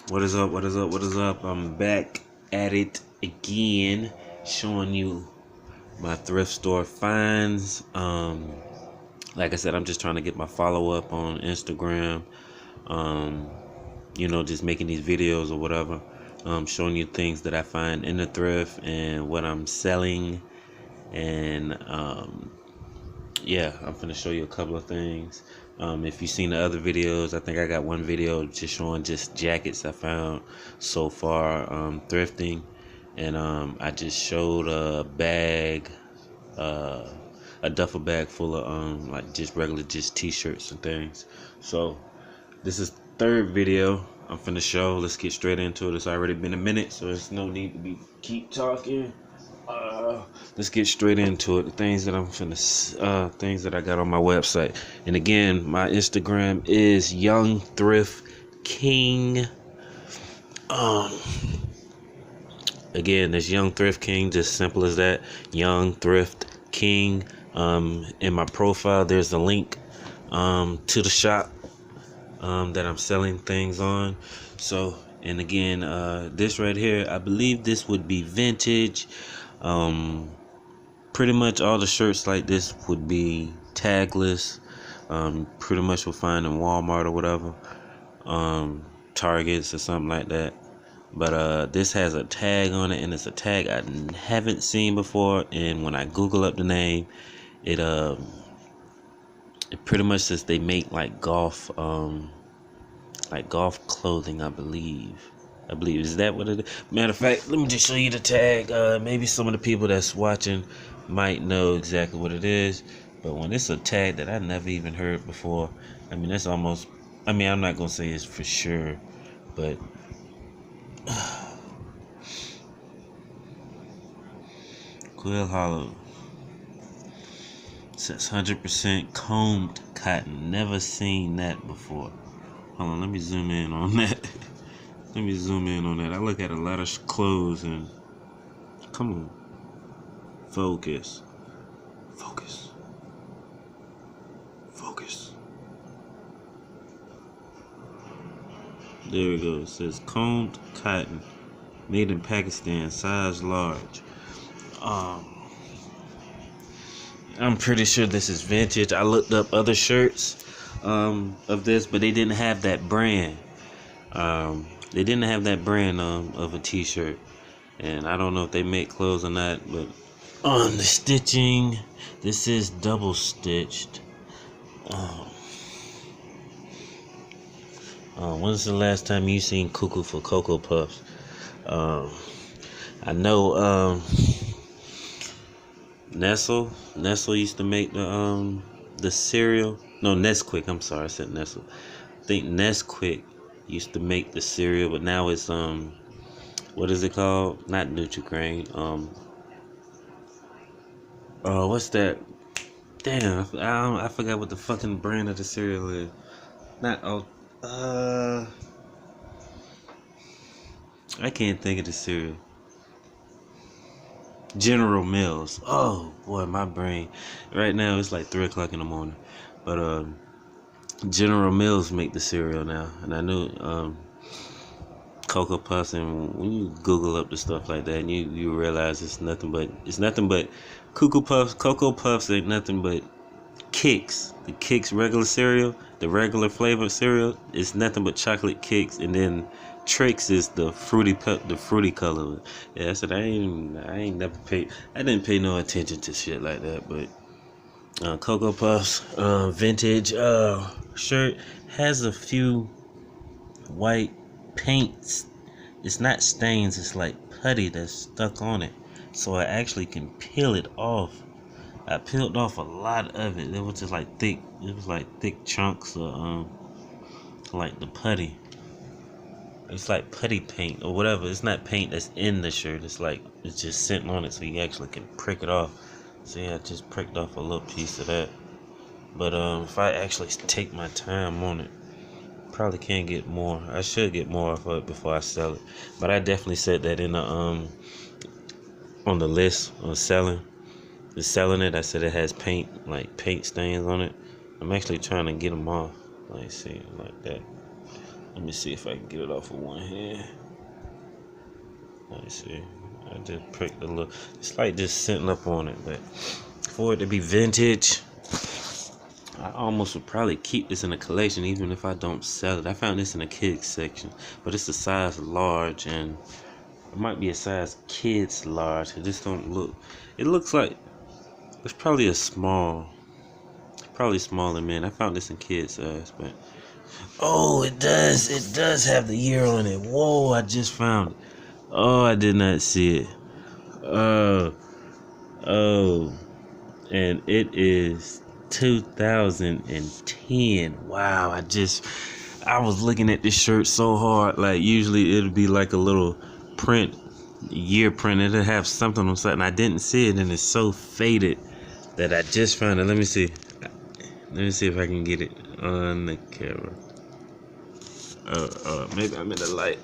What is up? What is up? What is up? I'm back at it again, showing you my thrift store finds. Like I said, I'm just trying to get my follow up on Instagram. Just making these videos or whatever. Showing you things that I find in the thrift and what I'm selling. And yeah, I'm gonna show you a couple of things. If you've seen the other videos, I think I got one video just showing just jackets I found so far thrifting, and I just showed a bag, a duffel bag full of like just regular just t-shirts and things. So this is the third video I'm finna show. Let's get straight into it. It's already been a minute, so there's no need to keep talking. Let's get straight into it. The things that I'm finna, things that I got on my website. And again, my Instagram is Youngthriftking. Again, it's Youngthriftking, just simple as that. Youngthriftking. In my profile, there's a link to the shop that I'm selling things on. So, and again, this right here, I believe this would be vintage. Pretty much all the shirts like this would be tagless. Pretty much will find in Walmart or whatever, Targets or something like that. But this has a tag on it, and it's a tag I haven't seen before. And when I Google up the name, it pretty much says they make like golf clothing, I believe. Is that what it is? Matter of fact, let me just show you the tag. Maybe some of the people that's watching might know exactly what it is. But when it's a tag that I never even heard before, I mean, that's almost, I mean, I'm not going to say it's for sure, but Quill Hollow says 100% combed cotton. Never seen that before. Hold on, let me zoom in on that. Let me zoom in on that. I look at a lot of clothes and come on, focus. There we go. It says combed cotton, made in Pakistan, size large. I'm pretty sure this is vintage. I looked up other shirts of this, but they didn't have that brand. They didn't have that brand of a t-shirt, and I don't know if they make clothes or not. But on the stitching, this is double stitched. When's the last time you seen Cuckoo for Cocoa Puffs? I know Nestle used to make the cereal. No, Nesquik. I'm sorry, I said Nestle. I think Nesquik used to make the cereal, but now it's what is it called? Not Nutri-Grain. What's that? Damn, I forgot what the fucking brand of the cereal is. Not I can't think of the cereal. General Mills. Oh boy, my brain. Right now it's like 3 o'clock in the morning. But General Mills make the cereal now, and I knew Cocoa Puffs. And when you Google up the stuff like that, and you realize it's nothing but Cocoa Puffs ain't nothing but Kix. The Kix regular cereal, the regular flavored cereal, is nothing but chocolate Kix, and then Trix is the fruity color. Yeah, I said I didn't pay no attention to shit like that. But Cocoa Puffs vintage shirt has a few white paints. It's not stains, it's like putty that's stuck on it, so I actually can peel it off. I peeled off a lot of it. It was just like thick. It was like thick chunks of like the putty. It's like putty paint or whatever. It's not paint that's in the shirt. It's like it's just sitting on it, so you actually can prick it off. See, I just pricked off a little piece of that. But if I actually take my time on it, probably can get more. I should get more of it before I sell it. But I definitely said that in the on the list on selling. Selling it, I said it has paint stains on it. I'm actually trying to get them off. Like, see, like that. Let me see if I can get it off with one hand. Let me see. I just pricked a little. It's like just sitting up on it, but for it to be vintage, I almost would probably keep this in a collection even if I don't sell it. I found this in a kids section, but it's a size large, and it might be a size kids large. It just don't look. It looks like it's probably a small. Probably smaller, man. I found this in kids size, but oh, it does. It does have the year on it. Whoa, I just found it. Oh, I did not see it. Oh, and it is 2010. Wow, I was looking at this shirt so hard. Like, usually it'll be like a little print, year print. It'll have something on something. I didn't see it, and it's so faded that I just found it. Let me see. Let me see if I can get it on the camera. Maybe I'm in the light.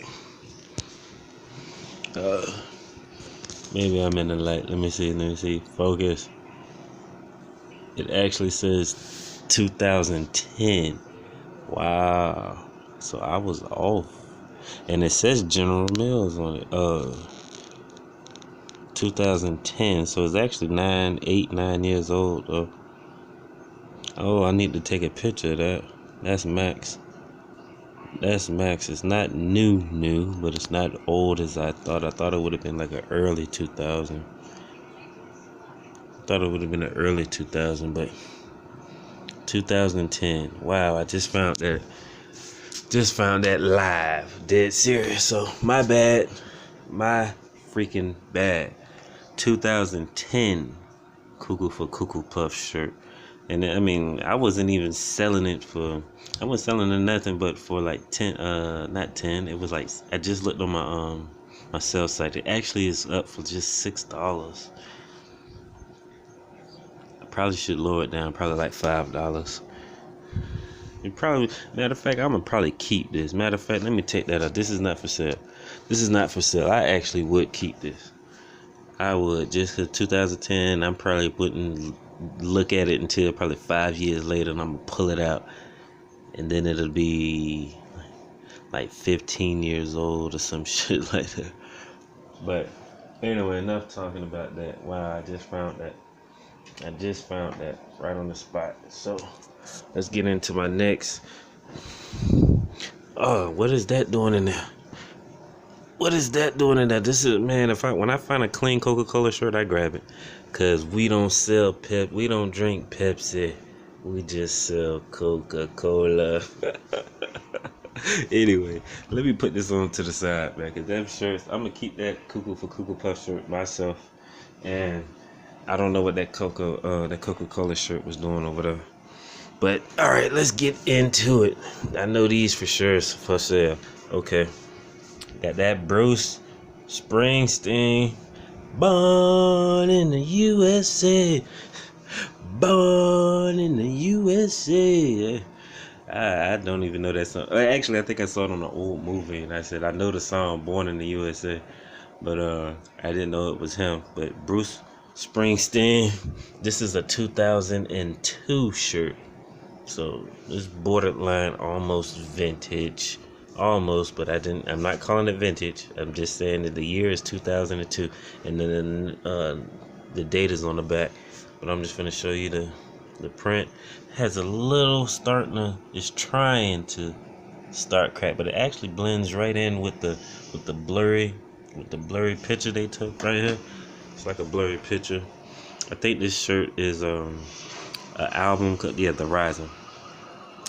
Maybe I'm in the light. Let me see. Focus. It actually says 2010. Wow. So I was off. And it says General Mills on it. 2010. So it's actually 9 years old. Oh, I need to take a picture of that. That's max. That's max. It's not new, but it's not old as I thought. I thought it would have been like an early 2000. Thought it would have been an early 2000, but 2010. Wow, I just found that. Just found that live. Dead serious. So my bad. My freaking bad. 2010 Cuckoo for Cuckoo Puff shirt. And I mean, I wasn't even selling it for, I wasn't selling it nothing but for like 10, not 10. It was like, I just looked on my sales site. It actually is up for just $6. I probably should lower it down, probably like $5. It probably, matter of fact, I'm gonna probably keep this. Matter of fact, let me take that out. This is not for sale. This is not for sale. I actually would keep this. I would, just because 2010, I'm probably wouldn't look at it until probably 5 years later, and I'm gonna pull it out, and then it'll be like 15 years old or some shit like that. But anyway, enough talking about that. Wow, I just found that right on the spot. So let's get into my next. Oh, what is that doing in there? What is that doing in there? This is, man, when I find a clean Coca-Cola shirt, I grab it. Cause we don't sell we don't drink Pepsi. We just sell Coca-Cola. Anyway, let me put this on to the side, man. Cause them shirts, I'm gonna keep that Cuckoo for Cuckoo Puff shirt myself. And I don't know what that Coca-Cola shirt was doing over there. But all right, let's get into it. I know these for sure is for sale. Okay. Got that Bruce Springsteen, born in the USA, born in the USA. I don't even know that song. Actually, I think I saw it on an old movie, and I said I know the song "Born in the USA," but I didn't know it was him. But Bruce Springsteen. This is a 2002 shirt, so it's borderline almost vintage. Almost, but I'm not calling it vintage. I'm just saying that the year is 2002, and then the date is on the back. But I'm just gonna show you the print. It has a little it's trying to start crack, but it actually blends right in with the blurry picture they took right here. It's like a blurry picture. I think this shirt is an album. Yeah, The Rising.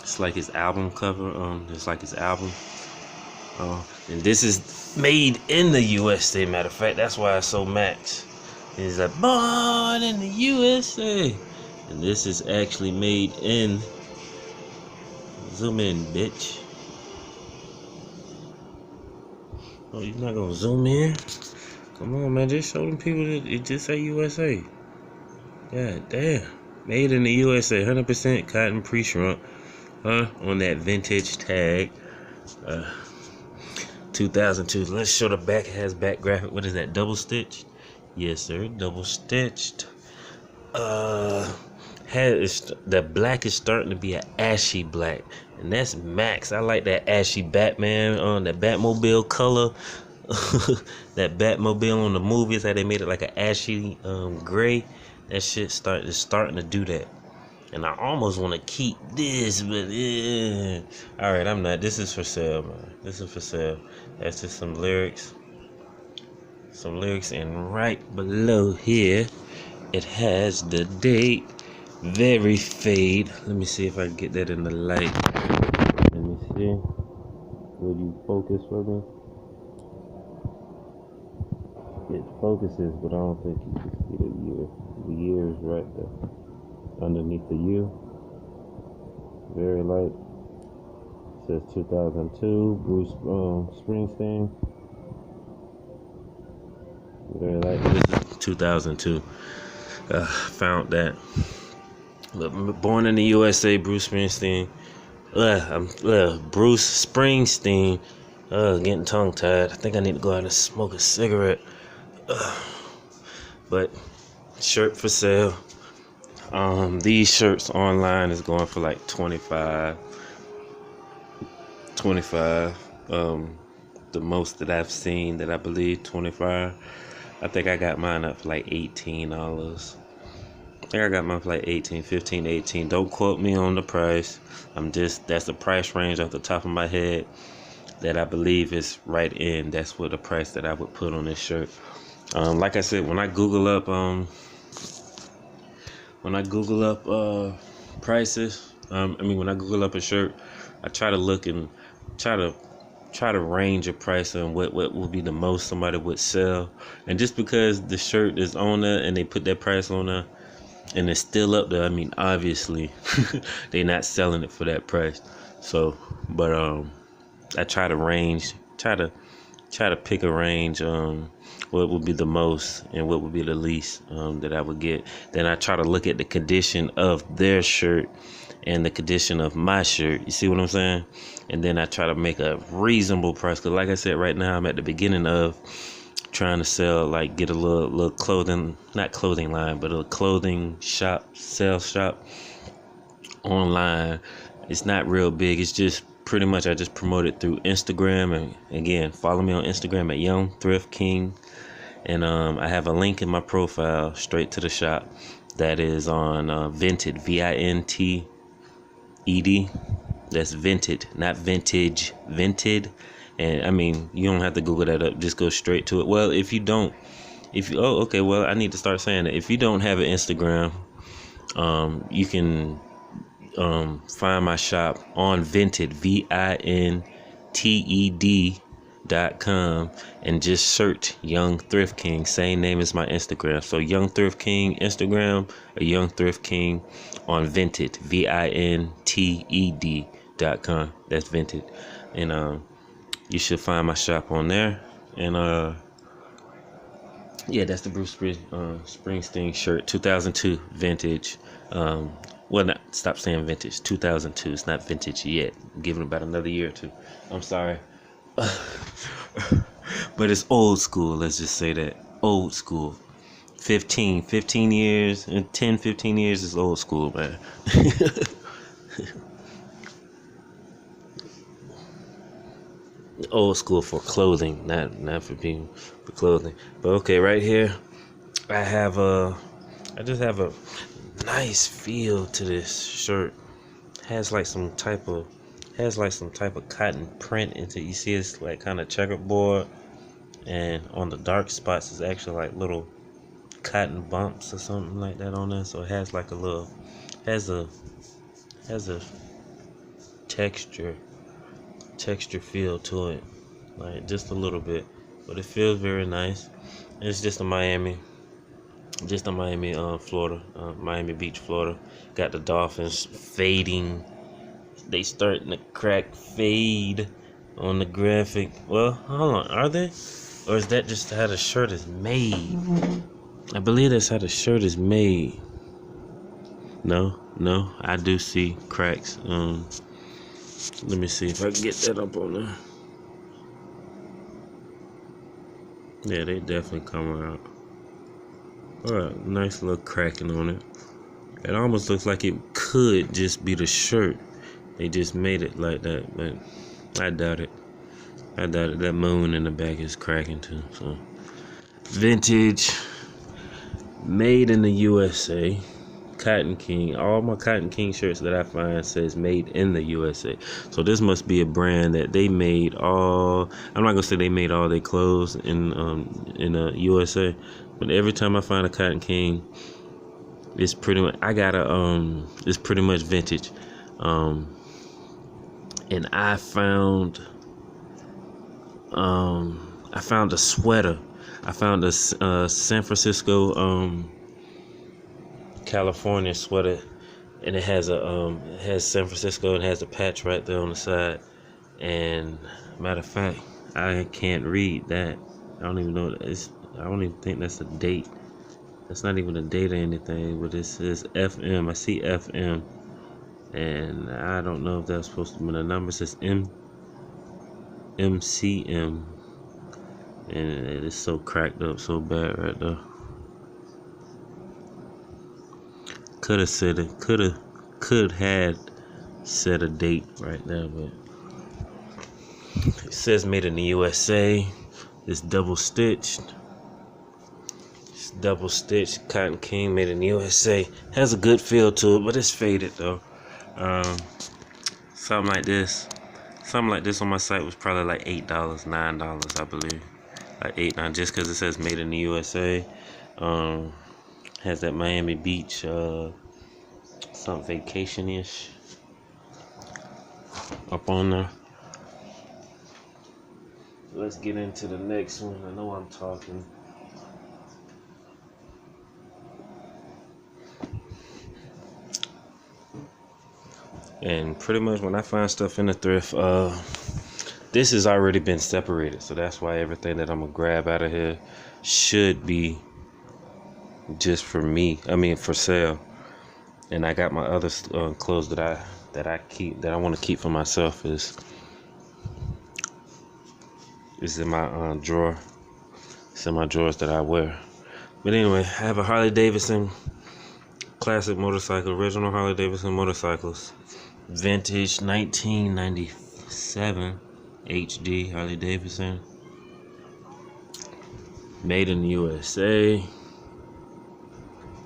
It's like his album cover. It's like his album. And this is made in the USA. Matter of fact, that's why it's so max. It's like born in the USA, and this is actually made in. Zoom in, bitch. Oh, you're not gonna zoom in? Come on, man. Just show them people that it just say USA. God damn. Made in the USA, 100% cotton pre-shrunk. On that vintage tag. 2002. Let's show the back. It has back graphic. What is that? Double stitched? Yes, sir. Double stitched. The black is starting to be an ashy black, and that's max. I like that ashy Batman on that Batmobile color. That Batmobile on the movies, how they made it like an ashy gray. That shit is starting to do that. And I almost want to keep this, but yeah. All right, I'm not. This is for sale, man. This is for sale. That's just some lyrics. Some lyrics, and right below here, it has the date. Very fade. Let me see if I can get that in the light. Let me see. Will you focus for me? It focuses, but I don't think you can see the year. The year is right there. Underneath the U. Very light. It says 2002. Bruce Springsteen. Very light. This is 2002. Found that. Born in the USA, Bruce Springsteen. Bruce Springsteen. Getting tongue tied. I think I need to go out and smoke a cigarette. But shirt for sale. These shirts online is going for like 25. The most that I've seen, that I believe, 25. I think I got mine up for like $18. I think I got mine for like 18, 15, 18. Don't quote me on the price. That's the price range off the top of my head that I believe is right in. That's what the price that I would put on this shirt. Like I said, when I Google up prices, when I Google up a shirt, I try to look and try to range a price on what would be the most somebody would sell. And just because the shirt is on there and they put that price on there and it's still up there, obviously they're not selling it for that price. So, but I try to pick a range, what would be the most and what would be the least that I would get. Then I try to look at the condition of their shirt and the condition of my shirt. You see what I'm saying? And then I try to make a reasonable price. Because like I said, right now I'm at the beginning of trying to sell, like get a little clothing, not clothing line, but a clothing shop, sales shop online. It's not real big. It's just pretty much I just promote it through Instagram. And again, follow me on Instagram at Youngthriftking. And I have a link in my profile straight to the shop that is on Vinted, Vinted. That's Vinted, not vintage, Vinted. And you don't have to Google that up. Just go straight to it. Well, I need to start saying that. If you don't have an Instagram, you can find my shop on Vinted, Vinted.com, and just search Young Thrift King. Same name as my Instagram. So Young Thrift King Instagram or Young Thrift King on Vinted, Vinted.com. That's Vinted. And you should find my shop on there. And that's the Bruce Springsteen shirt, 2002 vintage. Stop saying vintage. 2002. It's not vintage yet. I'm giving it about another year or two. I'm sorry. But it's old school. Let's just say that. Old school. 15 years and 10, 15 years is old school, man. Old school for clothing, not for people, for clothing. But okay, right here, I just have a nice feel to this shirt. Has like some type of cotton print into it. You see it's like kind of checkerboard, and on the dark spots is actually like little cotton bumps or something like that on there. So it has like has a texture feel to it, like just a little bit, but it feels very nice. It's just in Miami, Florida, Miami Beach, Florida. Got the Dolphins fading. They starting to crack fade on the graphic. Well, hold on, are they? Or is that just how the shirt is made? I believe that's how the shirt is made. No, I do see cracks. Let me see if I can get that up on there. Yeah, they definitely come out. Alright, nice little cracking on it. It almost looks like it could just be the shirt. They just made it like that, but I doubt it. I doubt it. That moon in the back is cracking too. So vintage, made in the USA. Cotton King. All my Cotton King shirts that I find says made in the USA. So this must be a brand that they made all. I'm not gonna say they made all their clothes in the USA, but every time I find a Cotton King, it's pretty much it's pretty much vintage. And I found a sweater. I found a San Francisco California sweater, and it has San Francisco, and it has a patch right there on the side. And matter of fact, I can't read that. I don't even know I don't even think that's a date. That's not even a date or anything, but it says FM. I see FM, and I don't know if that's supposed to be the number. It says MCM, and it is so cracked up so bad right there. Could have said a date right there, but it says made in the USA. It's double stitched. Cotton King, made in the USA. Has a good feel to it, but it's faded though. Something like this on my site was probably like $8, $9, I believe. Like $8, just because it says made in the USA. Has that Miami Beach some vacation-ish up on there. Let's get into the next one. I know I'm talking. And pretty much when I find stuff in the thrift, this has already been separated, so that's why everything that I'm gonna grab out of here should be just for me. I mean, for sale. And I got my other clothes that I want to keep for myself is in my drawer. It's in my drawers that I wear. But anyway, I have a Harley Davidson classic motorcycle, original Harley Davidson motorcycles, vintage 1997 HD Harley Davidson, made in the USA.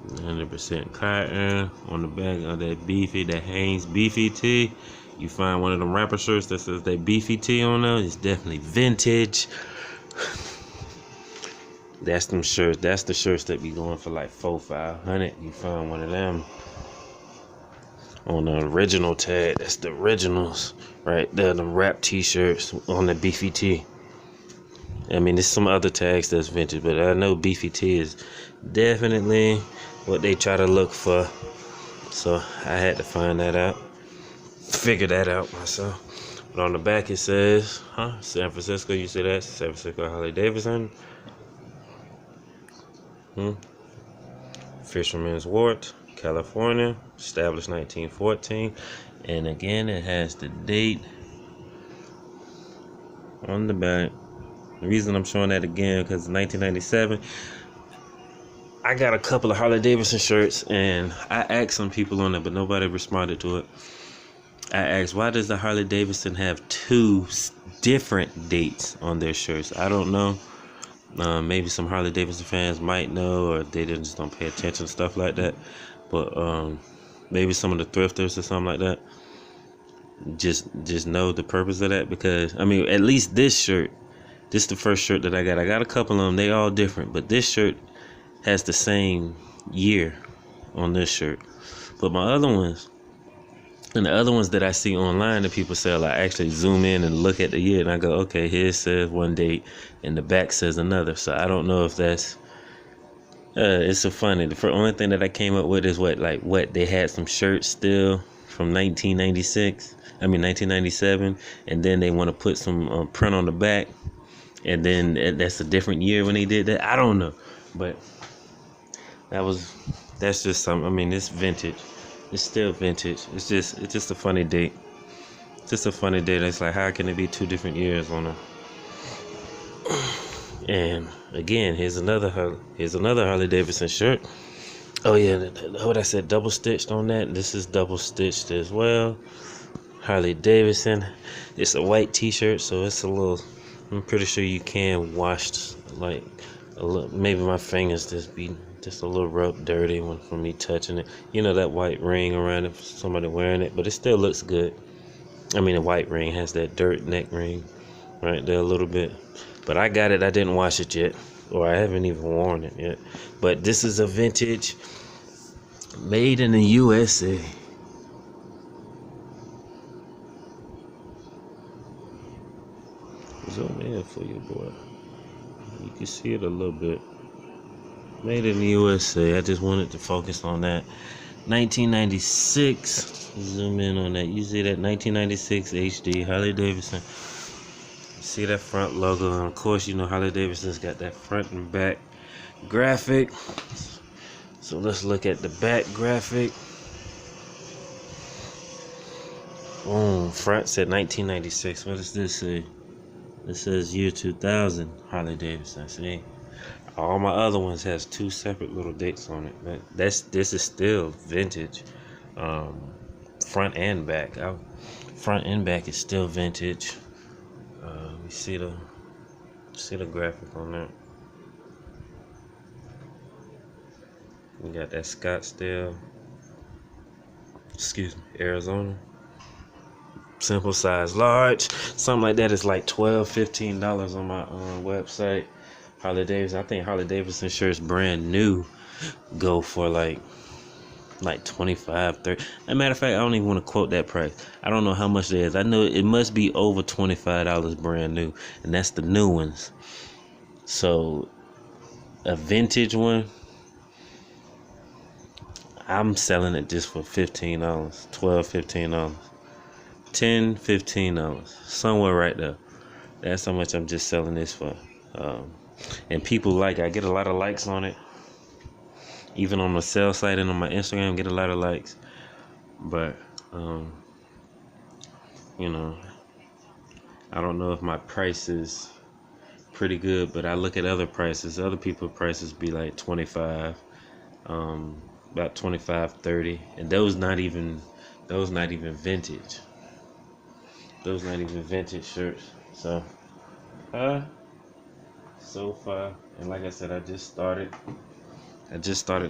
100% cotton. On the back of that Hanes beefy tee, you find one of them rapper shirts that says that beefy tee on there. It's definitely vintage. That's them shirts. That's the shirts that be going for like $400-500. You find one of them on the original tag. That's the originals right there. Them rap t-shirts on the beefy tee. I mean, there's some other tags that's vintage, but I know beefy tee is definitely what they try to look for. So I had to find that out, figure that out myself. But on the back it says, San Francisco. You see that? San Francisco Harley Davidson. Fisherman's Wharf, California, established 1914. And again, it has the date on the back. The reason I'm showing that again because 1997. I got a couple of Harley Davidson shirts, and I asked some people on it, but nobody responded to it. I asked, why does the Harley Davidson have two different dates on their shirts? I don't know. Maybe some Harley Davidson fans might know, or they just don't pay attention to stuff like that. But maybe some of the thrifters or something like that just know the purpose of that. Because I mean, at least this shirt, this is the first shirt that I got. I got a couple of them. They all different, but this shirt has the same year on this shirt. But my other ones, and the other ones that I see online that people sell, I actually zoom in and look at the year, and I go, okay, here it says one date, and the back says another. So I don't know if that's it's so funny. The only thing that I came up with is what they had some shirts still from 1997, and then they want to put some print on the back, and then that's a different year when they did that. I don't know, but that's just something. I mean, it's vintage. It's still vintage. It's just a funny date. Just a funny date. It's like, how can it be two different years on a? And again, here's another Harley Davidson shirt. Oh yeah, what I said, double stitched on that. This is double stitched as well. Harley Davidson. It's a white t-shirt, so it's a little, I'm pretty sure you can wash, like a little, maybe my fingers just a little rub dirty from me touching it. You know, that white ring around it, somebody wearing it, but it still looks good. I mean, a white ring has that dirt neck ring right there a little bit. But I got it, I didn't wash it yet, or I haven't even worn it yet. But this is a vintage, made in the USA. Zoom in for you, boy. You can see it a little bit. Made in the USA. I just wanted to focus on that. 1996. Zoom in on that. You see that 1996 HD Harley Davidson. See that front logo, and of course, you know Harley Davidson's got that front and back graphic. So let's look at the back graphic. Boom. Front said 1996. What does this say? It says year 2000 Harley Davidson. See, all my other ones has two separate little dates on it. But this is still vintage, front and back. Front and back is still vintage. You see the graphic on that. We got that Scottsdale, Arizona. Simple size large, something like that is like $12-15 on my website. Harley Davidson, I think Harley Davidson shirts brand new go for like 25, 30. As a matter of fact, I don't even want to quote that price. I don't know how much it is. I know it must be over $25 brand new, and that's the new ones. So a vintage one, I'm selling it just for $15, $12-15. $10-15, somewhere right there. That's how much I'm just selling this for. And people like it. I get a lot of likes on it. Even on the sales site and on my Instagram, get a lot of likes. But you know, I don't know if my price is pretty good, but I look at other prices. Other people's prices be like 25, about 25, 30, and those not even vintage. Those not even vintage shirts. So so far, and like I said, I just started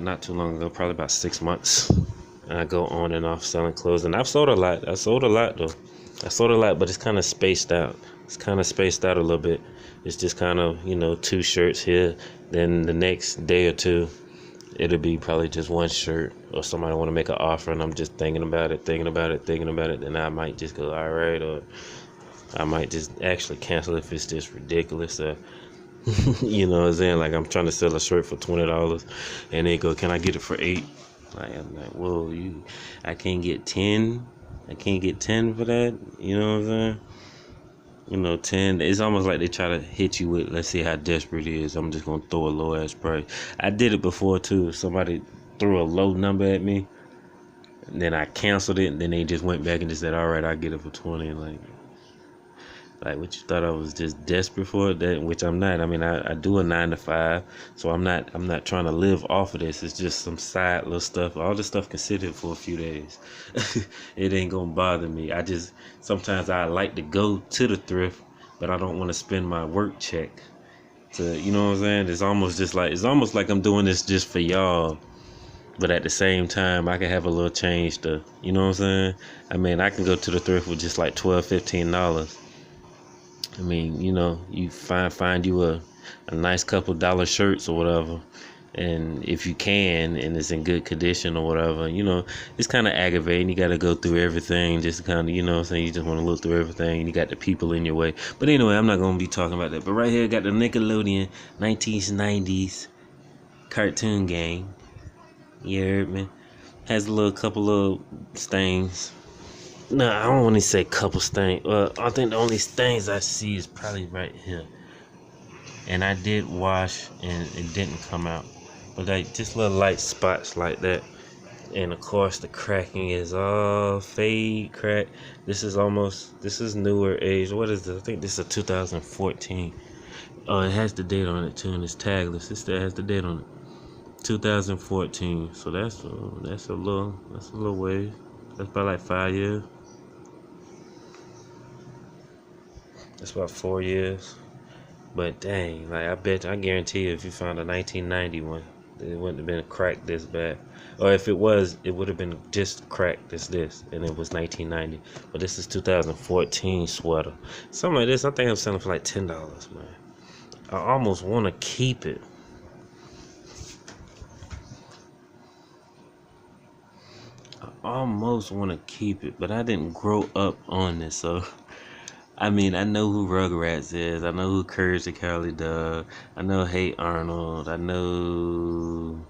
not too long ago, probably about 6 months. And I go on and off selling clothes, and I've sold a lot. I sold a lot, but it's kind of spaced out. It's kind of spaced out a little bit. It's just kind of, you know, 2 shirts here. Then the next day or two, it'll be probably just 1 shirt, or somebody want to make an offer, and I'm just thinking about it. Then I might just go, all right, or I might just actually cancel if it's just ridiculous. You know what I'm saying? Like, I'm trying to sell a shirt for $20, and they go, can I get it for $8? Like, I'm like, whoa, I can't get 10. I can't get 10 for that. You know what I'm saying? You know, 10. It's almost like they try to hit you with, let's see how desperate it is. I'm just gonna throw a low ass price. I did it before too. Somebody threw a low number at me, and then I canceled it, and then they just went back and just said, all right, I'll get it for 20. Like what, you thought I was just desperate for it? That, which I'm not. I mean, I do a 9 to 5, so I'm not trying to live off of this. It's just some side little stuff. All this stuff can sit here for a few days. It ain't gonna bother me. Sometimes I like to go to the thrift, but I don't want to spend my work check to, you know what I'm saying? It's almost like I'm doing this just for y'all. But at the same time, I can have a little change to, you know what I'm saying? I mean, I can go to the thrift with just like $12-15. I mean, you know, you find you a nice couple dollar shirts or whatever, and if you can, and it's in good condition or whatever, you know, it's kind of aggravating. You got to go through everything just to kind of, you know what I'm saying, you just want to look through everything, and you got the people in your way. But anyway, I'm not going to be talking about that. But right here, I got the Nickelodeon 1990s cartoon game. You heard me? Has a little couple of stains. No, I don't want to say couple stains. I think the only stains I see is probably right here. And I did wash, and it didn't come out. But like just little light spots like that. And of course, the cracking is all fade crack. This is newer age. What is this? I think this is a 2014. Oh, it has the date on it too, and it's tagless. It still has the date on it. 2014. So that's a little way. That's about like 5 years. That's about 4 years. But dang, like I guarantee you, if you found a 1990 one, it wouldn't have been cracked this bad. Or if it was, it would have been just cracked as this, and it was 1990. But this is 2014 sweater. Something like this, I think I'm selling for like $10, man. I almost want to keep it. Almost want to keep it, but I didn't grow up on this, so I mean, I know who Rugrats is. I know who Courage the Cowardly Dog. I know Hey Arnold. I know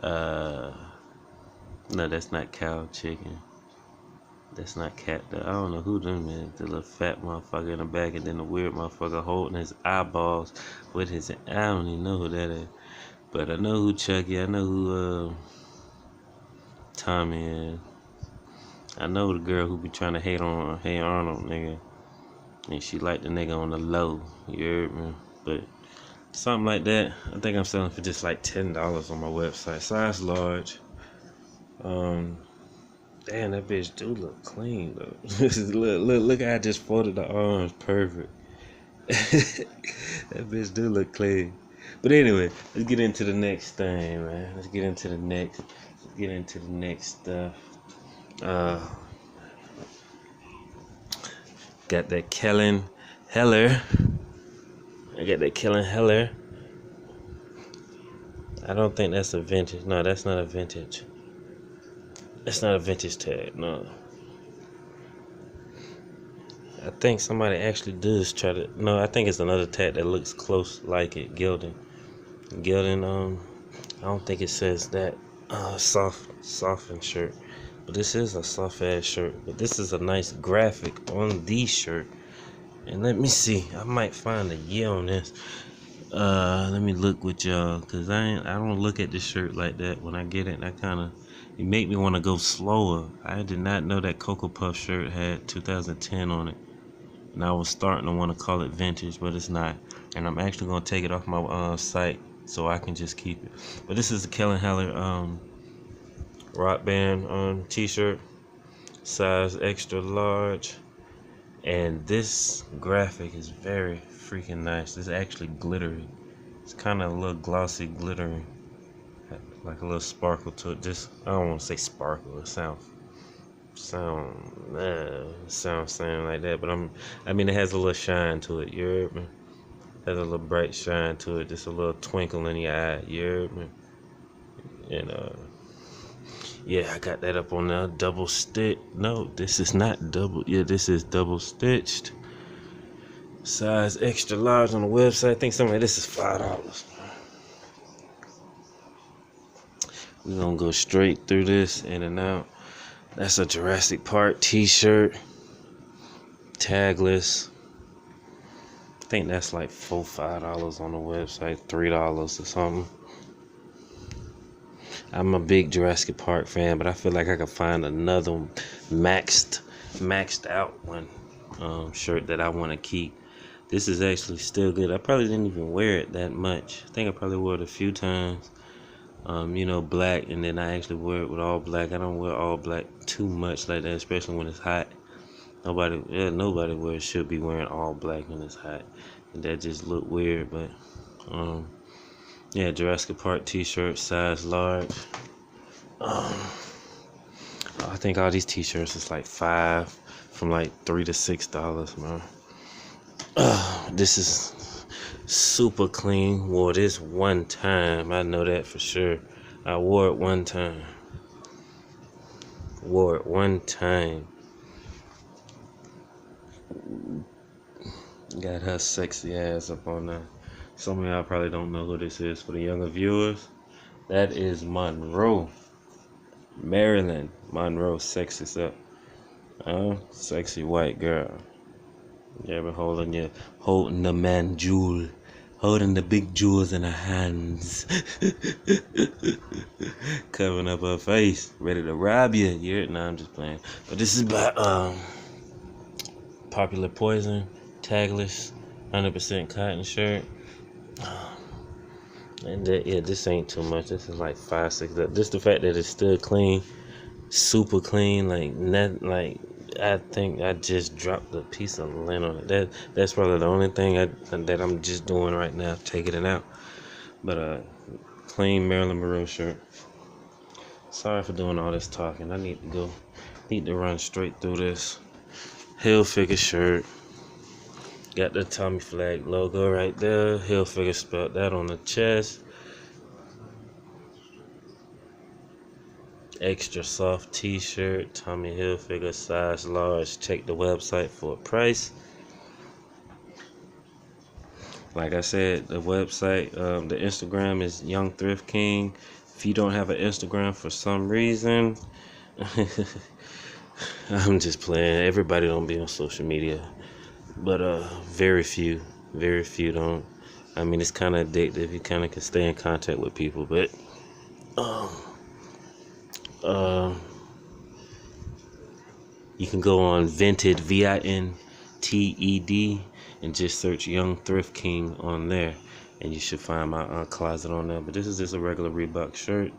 no, that's not Cow Chicken. That's not Cat Dog. I don't know who them is. The little fat motherfucker in the back, and then the weird motherfucker holding his eyeballs with his. I don't even know who that is, but I know who Chucky. I know who Tommy is. I know the girl who be trying to hate on Hey Arnold, nigga. And she like the nigga on the low. You heard me? But something like that. I think I'm selling for just like $10 on my website. Size large. Damn, that bitch do look clean though. look how I just folded the arms perfect. That bitch do look clean. But anyway, let's get into the next thing, man. Let's get into the next stuff. Got that Kellen Heller. I got that Kellen Heller. I don't think that's a vintage. No, that's not a vintage. That's not a vintage tag. No. I think somebody actually does try to. No, I think it's another tag that looks close like it. Gilding. I don't think it says that. Softened shirt. But this is a soft ass shirt. But this is a nice graphic on the shirt. And let me see. I might find a year on this. Let me look with y'all, cause I don't look at this shirt like that. When I get it, it make me want to go slower. I did not know that Cocoa Puff shirt had 2010 on it, and I was starting to want to call it vintage, but it's not. And I'm actually gonna take it off my site so I can just keep it. But this is the Kellen Heller rock band t-shirt, size extra large, and this graphic is very freaking nice. It's actually glittery. It's kind of a little glossy, glittery, like a little sparkle to it. Just I don't want to say sparkle. It sounds saying like that, but I mean, it has a little shine to it. You heard me? It has a little bright shine to it. Just a little twinkle in your eye. You heard me? And yeah, I got that up on there. Double stitch. No, this is not double. Yeah, this is double stitched. Size extra large on the website. I think something like this is $5. We're gonna go straight through this, in and out. That's a Jurassic Park t-shirt. Tagless. I think that's like $5 on the website, $3 or something. I'm a big Jurassic Park fan, but I feel like I could find another maxed out one shirt that I want to keep. This is actually still good. I probably didn't even wear it that much. I think I probably wore it a few times. Black, and then I actually wear it with all black. I don't wear all black too much like that, especially when it's hot. Nobody should be wearing all black when it's hot. And that just look weird, but yeah, Jurassic Park t-shirt, size large. I think all these t-shirts is like from like $3 to $6, man. This is super clean. Wore this one time. I know that for sure. I wore it one time. Got her sexy ass up on there. Some of y'all probably don't know who this is. For the younger viewers, that is Monroe, Maryland. Monroe, sexy up. Sexy white girl. Yeah, been holding the man jewel, holding the big jewels in her hands, covering up her face, ready to rob you. Nah, I'm just playing. But this is by Popular Poison, tagless, 100% cotton shirt. And yeah, this ain't too much. This is like 5, 6. Just the fact that it's still clean, super clean, like not like I think I just dropped a piece of lint on it. That's probably the only thing that I'm just doing right now, taking it out. But clean Marilyn Monroe shirt. Sorry for doing all this talking. I need to run straight through this. Hilfiger shirt. Got the Tommy Flag logo right there. Hilfiger spelled that on the chest. Extra soft t-shirt. Tommy Hilfiger size large. Check the website for a price. Like I said, the website, the Instagram is Youngthriftking. If you don't have an Instagram for some reason, I'm just playing. Everybody don't be on social media, but very few don't. I mean, it's kind of addictive. You kind of can stay in contact with people, but you can go on Vinted, VINTED, and just search Youngthriftking on there, and you should find my closet on there. But this is just a regular Reebok shirt.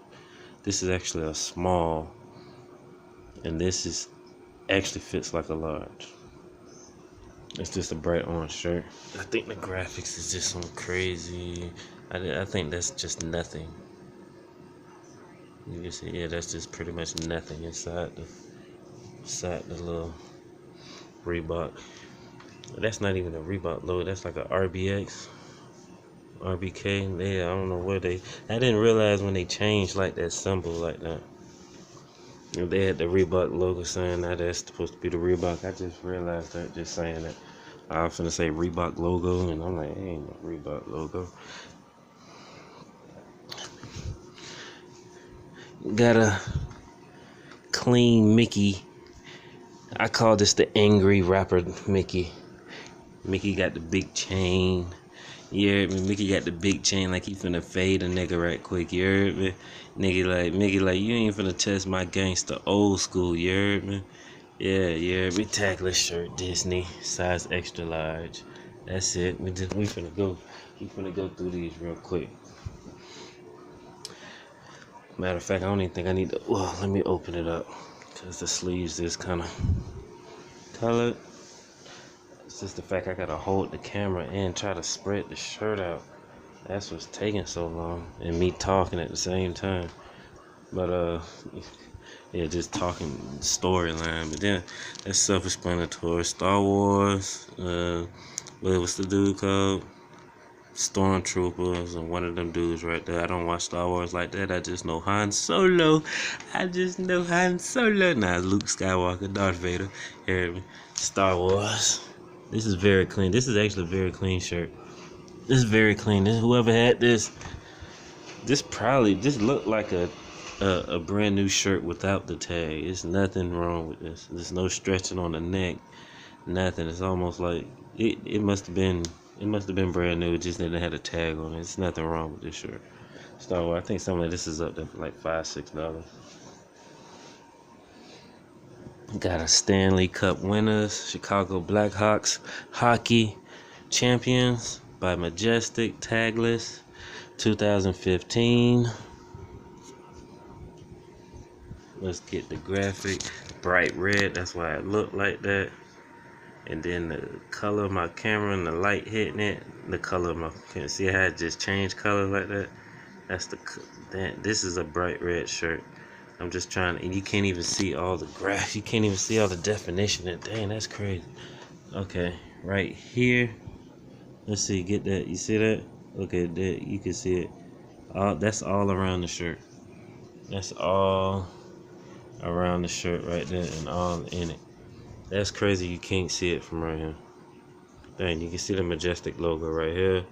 This is actually a small, and this is actually fits like a large. It's just a bright orange shirt. I think the graphics is just some crazy. I think that's just nothing. You can see, yeah, that's just pretty much nothing inside the little Reebok. That's not even a Reebok logo. That's like a RBX, RBK. Yeah, I don't know where I didn't realize when they changed like that symbol like that. They had the Reebok logo saying that that's supposed to be the Reebok. I just realized that just saying that. I was finna say Reebok logo, and I'm like, it ain't no Reebok logo. Got a clean Mickey. I call this the angry rapper Mickey. Mickey got the big chain. You heard me? Mickey got the big chain like he finna fade a nigga right quick. You heard me? Mickey like, you ain't finna test my gangster old school. You heard me? Yeah, you heard me? Tackless shirt, Disney, size extra large. That's it. We finna go through these real quick. Matter of fact, I don't even think I need to. Well, let me open it up because the sleeves is kind of colored. It's just the fact I gotta hold the camera and try to spread the shirt out. That's what's taking so long, and me talking at the same time. But yeah, just talking storyline. But then that's self-explanatory. Star Wars. What's the dude called? Stormtroopers, and one of them dudes right there. I don't watch Star Wars like that. I just know Han Solo. Nah, Luke Skywalker, Darth Vader. Hear me? Star Wars. This is very clean. This is actually a very clean shirt. This is very clean. Whoever had this looked like a brand new shirt without the tag. It's nothing wrong with this. There's no stretching on the neck. Nothing. It's almost like it must have been brand new. It just didn't have a tag on it. There's nothing wrong with this shirt. Star Wars. I think some of this is up there for like $5-6. Got a Stanley Cup winners, Chicago Blackhawks hockey champions by Majestic, tagless, 2015. Let's get the graphic. Bright red, that's why it looked like that. And then the color of my camera and the light hitting it, the color of my, can you see how it just changed color like that? This is a bright red shirt. I'm just trying to, and you can't even see all the graphs. You can't even see all the definition. Dang, that's crazy. Okay, right here. Let's see, get that. You see that? Okay, there, you can see it. That's all around the shirt. That's all around the shirt right there and all in it. That's crazy. You can't see it from right here. Dang, you can see the Majestic logo right here.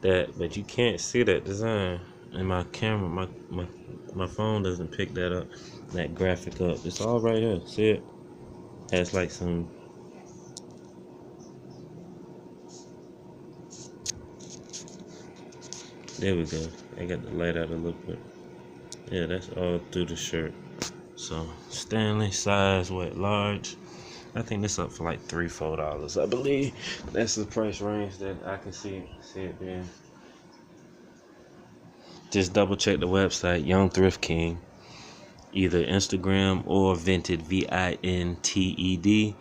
But you can't see that design. And my camera, my phone doesn't pick that up, that graphic up. It's all right here. See it? Has like some. There we go. I got the light out a little bit. Yeah, that's all through the shirt. So Stanley size, what, large? I think this up for like $3-4, I believe. That's the price range that I can see it being. Just double check the website, Youngthriftking, either Instagram or Vinted, Vinted.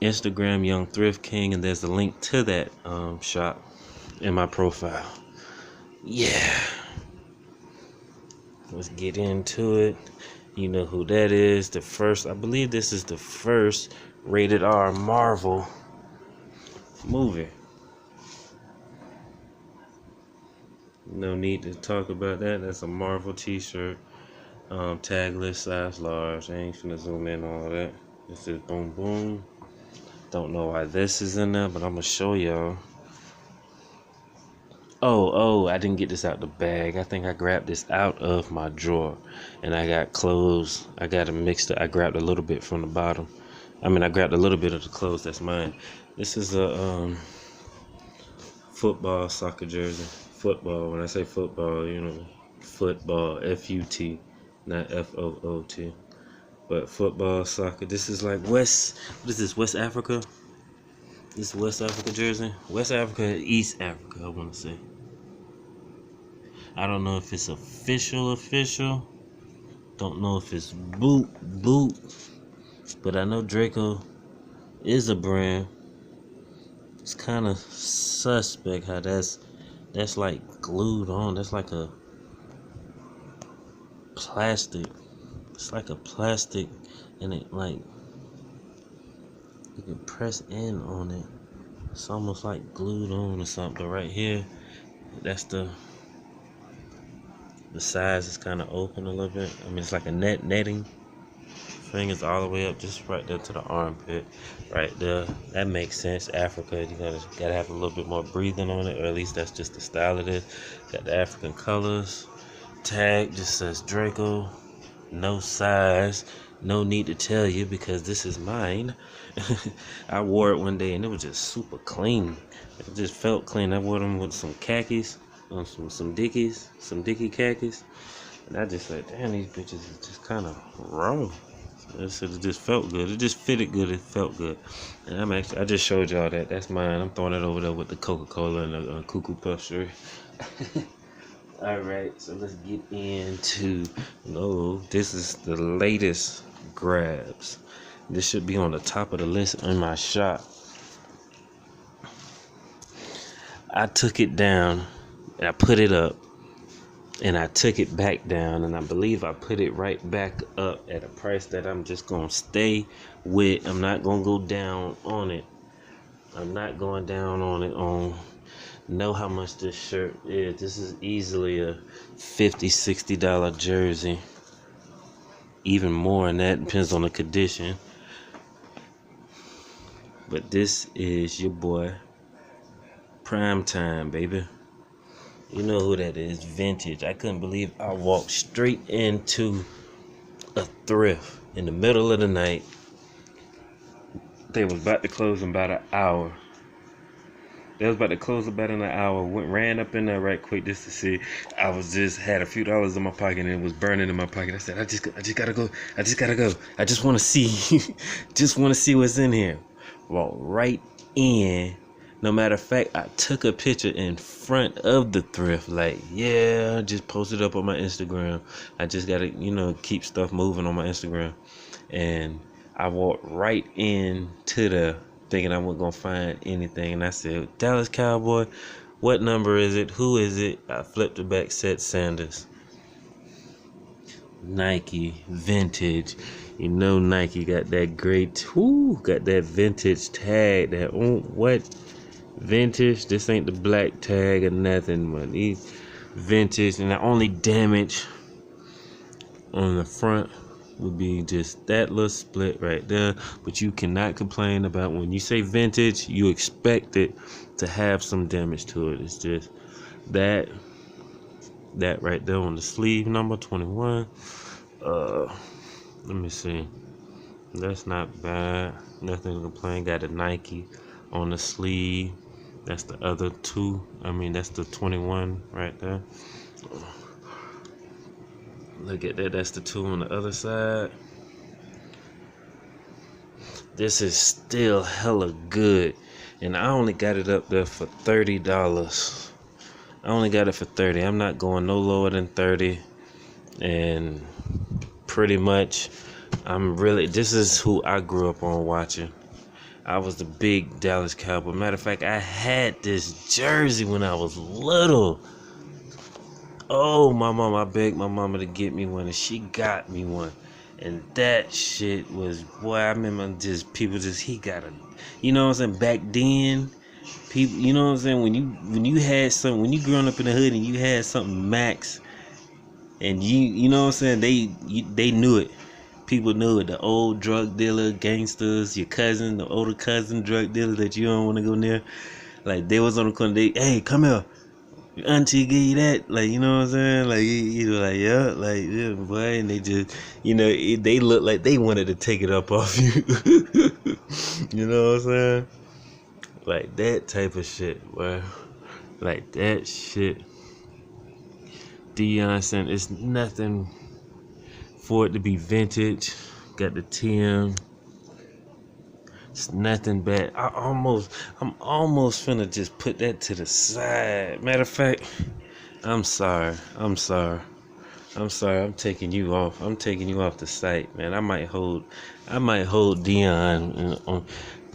Instagram, Youngthriftking, and there's a link to that shop in my profile. Yeah, let's get into it. You know who that is. The first, I believe this is the first rated R Marvel movie. No need to talk about that. That's a Marvel t-shirt. Tagless, size large. I ain't finna zoom in on all that. This is boom boom. Don't know why this is in there, but I'm gonna show y'all. Oh, I didn't get this out the bag. I think I grabbed this out of my drawer. And I got clothes. I got it mixed up. I grabbed a little bit from the bottom. I grabbed a little bit of the clothes. That's mine. This is a football soccer jersey. Football. When I say football, football. F-U-T. Not F-O-O-T. But football, soccer. This is like what is this, West Africa? This is West Africa jersey. West Africa, East Africa, I want to say. I don't know if it's official. Don't know if it's boot. But I know Draco is a brand. It's kind of suspect how that's like glued on. That's like a plastic. It's like a plastic, and it like you can press in on it. It's almost like glued on or something. But right here, that's the size is kind of open a little bit. It's like a netting. Fingers all the way up, just right there to the armpit, right there. That makes sense. Africa, you gotta have a little bit more breathing on it, or at least that's just the style it is. Got the African colors. Tag just says Draco. No size. No need to tell you because this is mine. I wore it one day and it was just super clean. It just felt clean. I wore them with some khakis, some Dickie khakis, and I just like, damn, these bitches is just kind of raw. It just felt good. It just fitted good. It felt good. And I just showed y'all that. That's mine. I'm throwing it over there with the Coca-Cola and the Cuckoo Puff shirt. Alright, so let's get into, this is the latest grabs. This should be on the top of the list in my shop. I took it down and I put it up. And I took it back down, and I believe I put it right back up at a price that I'm just going to stay with. I'm not going to go down on it. I'm not going down on it. Know how much this shirt is. This is easily a $50, $60 jersey. Even more, and that depends on the condition. But this is your boy, Prime Time, baby. You know who that is, Vintage. I couldn't believe I walked straight into a thrift in the middle of the night. They was about to close in about an hour. Ran up in there right quick just to see. I had a few dollars in my pocket and it was burning in my pocket. I said, I just gotta go. I just want to see, what's in here. Walk right in. No matter of fact, I took a picture in front of the thrift. Like, yeah, just posted up on my Instagram. I just got to, keep stuff moving on my Instagram. And I walked right into the thinking I wasn't going to find anything. And I said, Dallas Cowboy, what number is it? Who is it? I flipped it back, said Sanders. Nike, Vintage. Nike got that great, got that vintage tag. What? Vintage, this ain't the black tag or nothing, but these vintage, and the only damage on the front would be just that little split right there. But you cannot complain about when you say vintage, you expect it to have some damage to it. It's just that right there on the sleeve, number 21. Let me see. That's not bad. Nothing to complain. Got a Nike on the sleeve. That's the other two. That's the 21 right there. Look at that. That's the 2 on the other side. This is still hella good. And I only got it up there for $30. I only got it for 30. I'm not going no lower than 30. And pretty much, this is who I grew up on watching. I was the big Dallas Cowboy. Matter of fact, I had this jersey when I was little. Oh, I begged my mama to get me one, and she got me one. And that shit was, boy, I remember he got a, you know what I'm saying, back then, people, you know what I'm saying, when you growing up in the hood and you had something max, and you know what I'm saying, they knew it. People knew it. The old drug dealer, gangsters, your cousin, the older cousin drug dealer that you don't want to go near. Like, they was on the corner, hey, come here. Your auntie give you that, like, you know what I'm saying? Like, you know, like, yeah, like, yeah, boy, and they just, you know, they look like they wanted to take it up off you. You know what I'm saying? Like, that type of shit, boy. Like, that shit. Deion Sanders, it's nothing for it to be vintage. Got the Tim. It's nothing bad. I'm almost finna just put that to the side. Matter of fact, I'm sorry. I'm taking you off. I'm taking you off the site, man. I might hold Dion.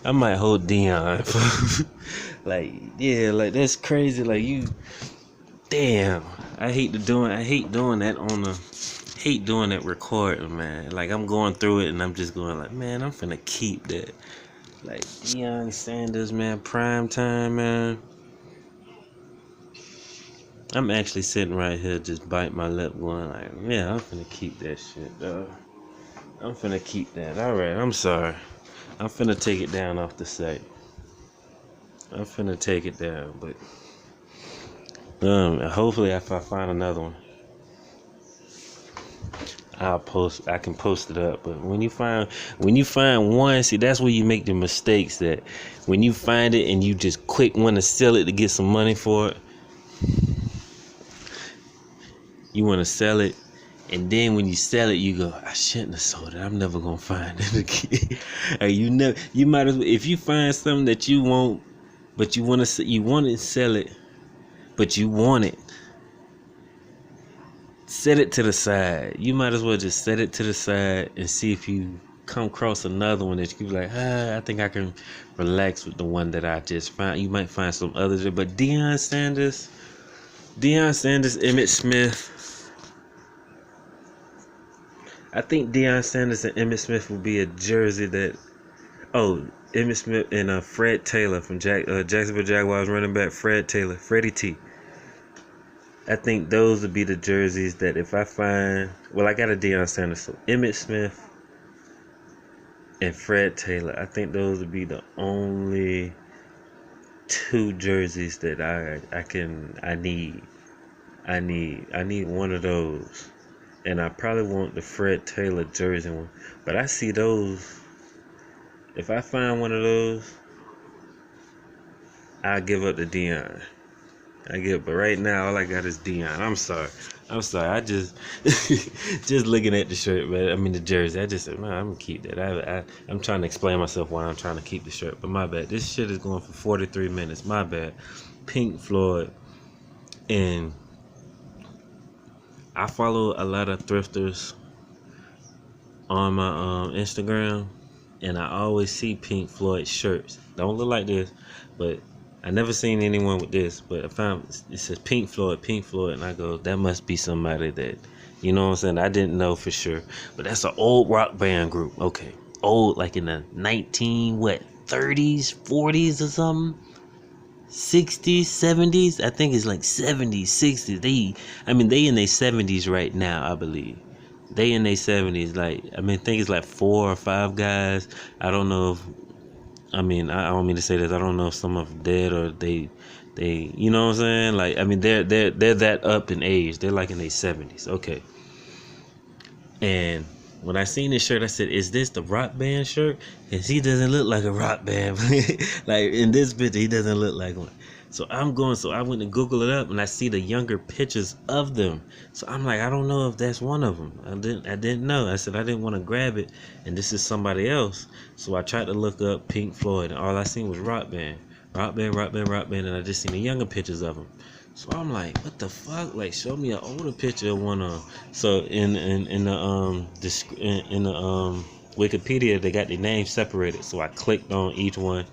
I might hold Dion. Like, yeah, like that's crazy. Like damn. I hate doing that recording, man. Like, I'm going through it and I'm just going like, man, I'm finna keep that. Like, Deion Sanders, man, prime time, man. I'm actually sitting right here just biting my lip going like, yeah, I'm finna keep that shit, dog. I'm finna keep that. Alright, I'm sorry. I'm finna take it down off the site. I'm finna take it down, but hopefully if I find another one, I can post it up. But when you find one, see, that's where you make the mistakes. That when you find it and you just quick want to sell it to get some money for it, you want to sell it, and then when you sell it, you go, I shouldn't have sold it. I'm never gonna find it again. You might as well, if you find something that you want, but you want to sell it, but you want it. Set it to the side. You might as well just set it to the side and see if you come across another one that you can be like, I think I can relax with the one that I just found. You might find some others, but Deion Sanders, Emmitt Smith. I think Deion Sanders and Emmitt Smith will be a jersey that. Oh, Emmitt Smith and Fred Taylor from Jacksonville Jaguars running back Freddie T. I think those would be the jerseys that if I find... Well, I got a Deion Sanders, so Emmitt Smith and Fred Taylor. I think those would be the only two jerseys that I need. I need one of those. And I probably want the Fred Taylor jersey one. But I see those. If I find one of those, I'll give up the Deion. But right now all I got is Deion. I'm sorry. I just just looking at the shirt, man. I mean the jersey. I just said, man, I'm gonna keep that. I'm trying to explain myself why I'm trying to keep the shirt, but my bad. This shit is going for 43 minutes. My bad. Pink Floyd, and I follow a lot of thrifters on my Instagram, and I always see Pink Floyd shirts. Don't look like this, but I never seen anyone with this, but I found it says Pink Floyd, and I go, that must be somebody that, you know what I'm saying, I didn't know for sure, but that's an old rock band group. Okay, old, like in the 30s, 40s or something, 60s, 70s. I think it's like 70s, 60s. They in their 70s right now, I believe. They in their 70s. Like, I think it's like 4 or 5 guys. I don't know if. I don't mean to say this. I don't know if some of them dead or they, you know what I'm saying? Like, they're that up in age. They're like in their 70s. Okay. And when I seen this shirt, I said, "Is this the rock band shirt?" Because he doesn't look like a rock band. Like in this picture, he doesn't look like one. So I went to Google it up, and I see the younger pictures of them. So I'm like, I don't know if that's one of them. I didn't know. I said I didn't want to grab it, and this is somebody else. So I tried to look up Pink Floyd, and all I seen was rock band, and I just seen the younger pictures of them. So I'm like, what the fuck? Like, show me an older picture of one of them. So in the Wikipedia, they got the names separated. So I clicked on each one,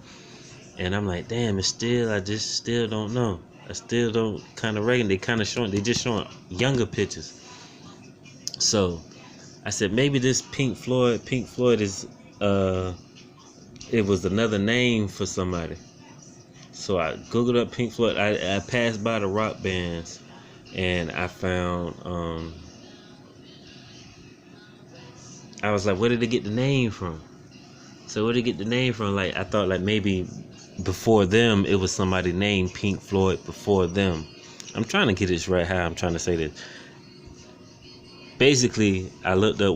and I'm like, damn, I just still don't know. I still don't kind of reckon. They just showing younger pictures. So I said, maybe this Pink Floyd is, it was another name for somebody. So I googled up Pink Floyd. I passed by the rock bands, and I found, I was like, where did they get the name from? So where did they get the name from? Like, I thought like maybe before them it was somebody named Pink Floyd before them. I'm trying to get this right, how I'm trying to say this. Basically, I looked up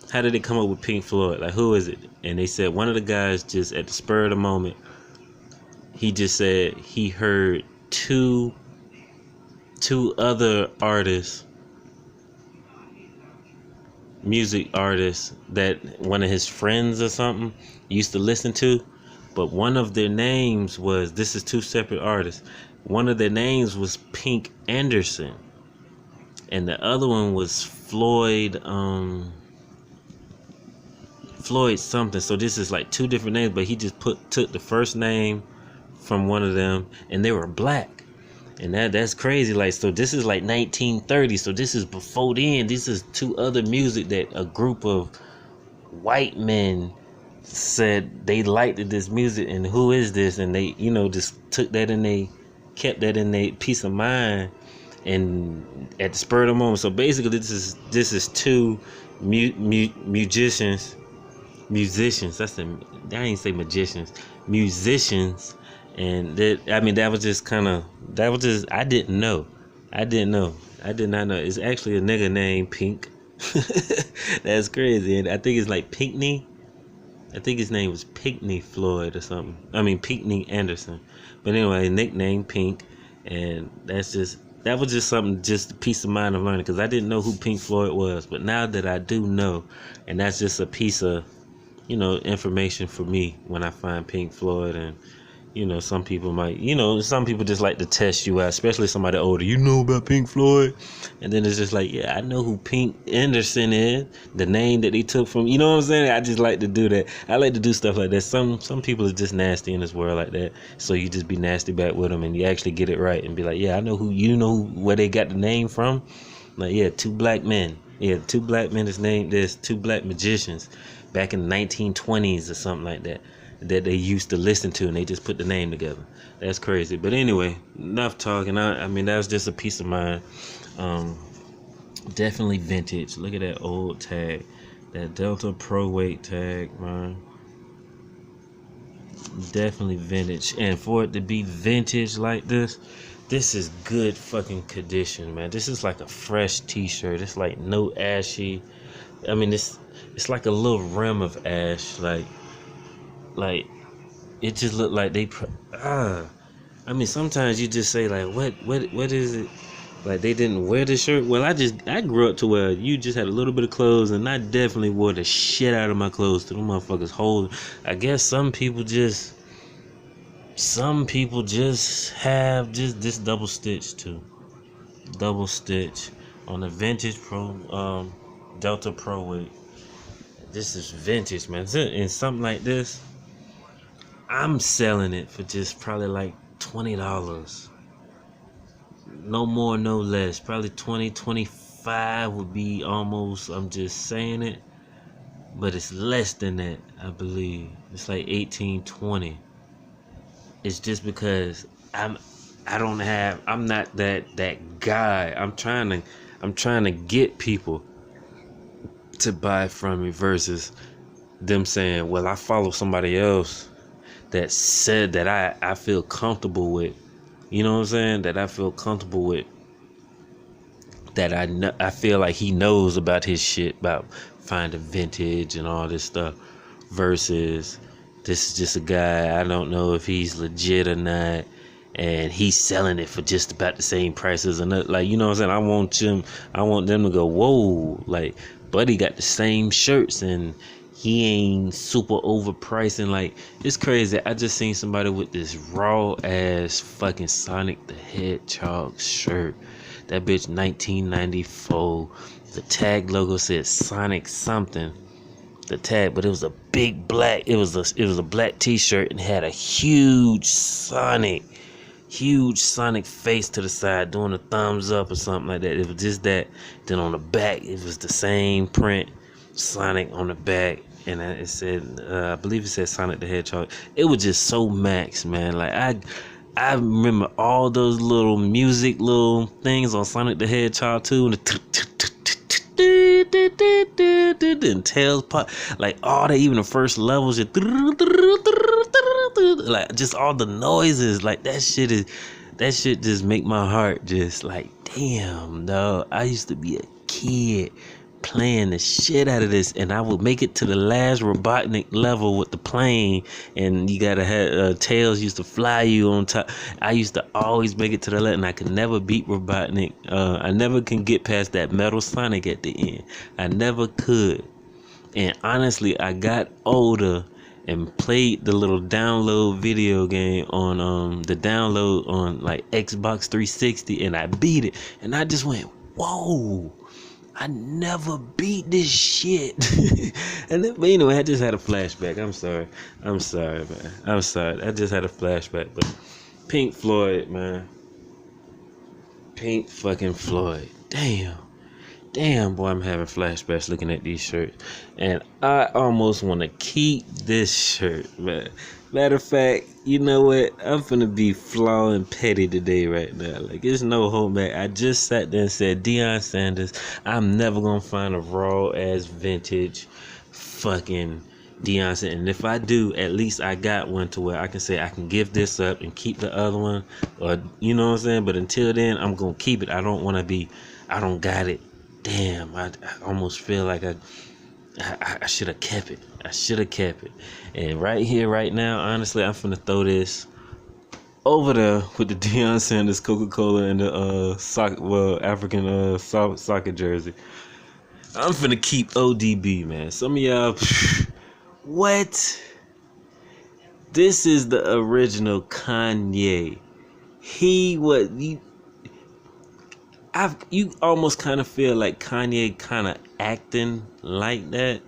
how did they come up with Pink Floyd? Like, who is it? And they said one of the guys, just at the spur of the moment, he just said he heard two other artists, music artists, that one of his friends or something used to listen to, but one of their names was, this is two separate artists, one of their names was Pink Anderson, and the other one was Floyd something. So this is like two different names, but he just took the first name from one of them, and they were black. And that's crazy. Like, so this is like 1930, so this is before then. This is two other music that a group of white men said they liked this music, and who is this? And they, just took that, and they kept that in their peace of mind, and at the spur of the moment. So basically, this is two musicians. I ain't say magicians, musicians. And that was just I didn't know. I did not know. It's actually a nigga named Pink. That's crazy. And I think it's like Pinkney. I think his name was Pinkney Floyd or something. I mean, Pinkney Anderson. But anyway, nickname Pink. And that was just something, just a piece of mind of learning, because I didn't know who Pink Floyd was. But now that I do know, and that's just a piece of, information for me when I find Pink Floyd. And some people might, some people just like to test you out, especially somebody older. You know about Pink Floyd? And then it's just like, yeah, I know who Pink Anderson is, the name that they took from, you know what I'm saying? I just like to do that. I like to do stuff like that. Some people are just nasty in this world like that. So you just be nasty back with them, and you actually get it right and be like, yeah, I know where they got the name from. Like, yeah, two black men. Yeah, two black men is named this, two black magicians back in the 1920s or something like that they used to listen to, and they just put the name together. That's crazy. But anyway, enough talking. I mean, that was just a piece of mind. Definitely vintage. Look at that old tag, that Delta Pro Weight tag, man. Definitely vintage. And for it to be vintage like this is good fucking condition, man. This is like a fresh t-shirt. It's like no ashy. I mean, it's like a little rim of ash, like it just looked like I mean, sometimes you just say like, what is it? Like, they didn't wear the shirt. Well, I grew up to where you just had a little bit of clothes, and I definitely wore the shit out of my clothes to them motherfuckers hold. I guess some people just have just this double stitch too. Double stitch on the vintage Delta Pro Weight. This is vintage, man. And something like this, I'm selling it for just probably like $20. No more, no less. Probably 20, 25 would be almost, I'm just saying it. But it's less than that, I believe. It's like 18, 20. It's just because I'm not that guy. I'm trying to get people to buy from me versus them saying, well, I follow somebody else that said that I feel comfortable with, you know what I'm saying, that I feel comfortable with, that I feel like he knows about his shit, about finding vintage and all this stuff, versus this is just a guy, I don't know if he's legit or not, and he's selling it for just about the same price as another. Like, you know what I'm saying, I want them to go, whoa, like, buddy got the same shirts, and he ain't super overpricing. Like, it's crazy. I just seen somebody with this raw ass fucking Sonic the Hedgehog shirt. That bitch 1994. The tag logo said Sonic something. The tag, but it was a big black. It was a black T-shirt and had a huge Sonic face to the side doing a thumbs up or something like that. It was just that. Then on the back, it was the same print, Sonic on the back, and it said, I believe it said Sonic the Hedgehog. It was just so max, man. Like, I remember all those little music, little things on Sonic the Hedgehog too, and and tails pop, like all that, even the first levels, like just all the noises, like that shit just make my heart just like, damn, dog. I used to be a kid playing the shit out of this, and I would make it to the last Robotnik level with the plane, and you gotta have tails used to fly you on top. I used to always make it to the left, and I could never beat Robotnik. I never can get past that Metal Sonic at the end. I never could. And honestly, I got older and played the little download video game on the download on like Xbox 360, and I beat it, and I just went, whoa, I never beat this shit. And then, but anyway, I just had a flashback. I'm sorry, man. I'm sorry. I just had a flashback. But Pink Floyd, man. Pink fucking Floyd. Damn, boy, I'm having flashbacks looking at these shirts. And I almost want to keep this shirt, man. Matter of fact, you know what? I'm finna be flaw and petty today right now. Like, there's no hold back. I just sat there and said, Deion Sanders, I'm never gonna find a raw-ass vintage fucking Deion Sanders. And if I do, at least I got one to where I can say I can give this up and keep the other one. Or, you know what I'm saying? But until then, I'm gonna keep it. I don't got it. Damn, I almost feel like I should have kept it. And right here, right now, honestly, I'm finna throw this over there with the Deion Sanders Coca-Cola and the African soccer jersey. I'm finna keep ODB, man. Some of y'all, what? This is the original Kanye. You almost kind of feel like Kanye kind of acting like that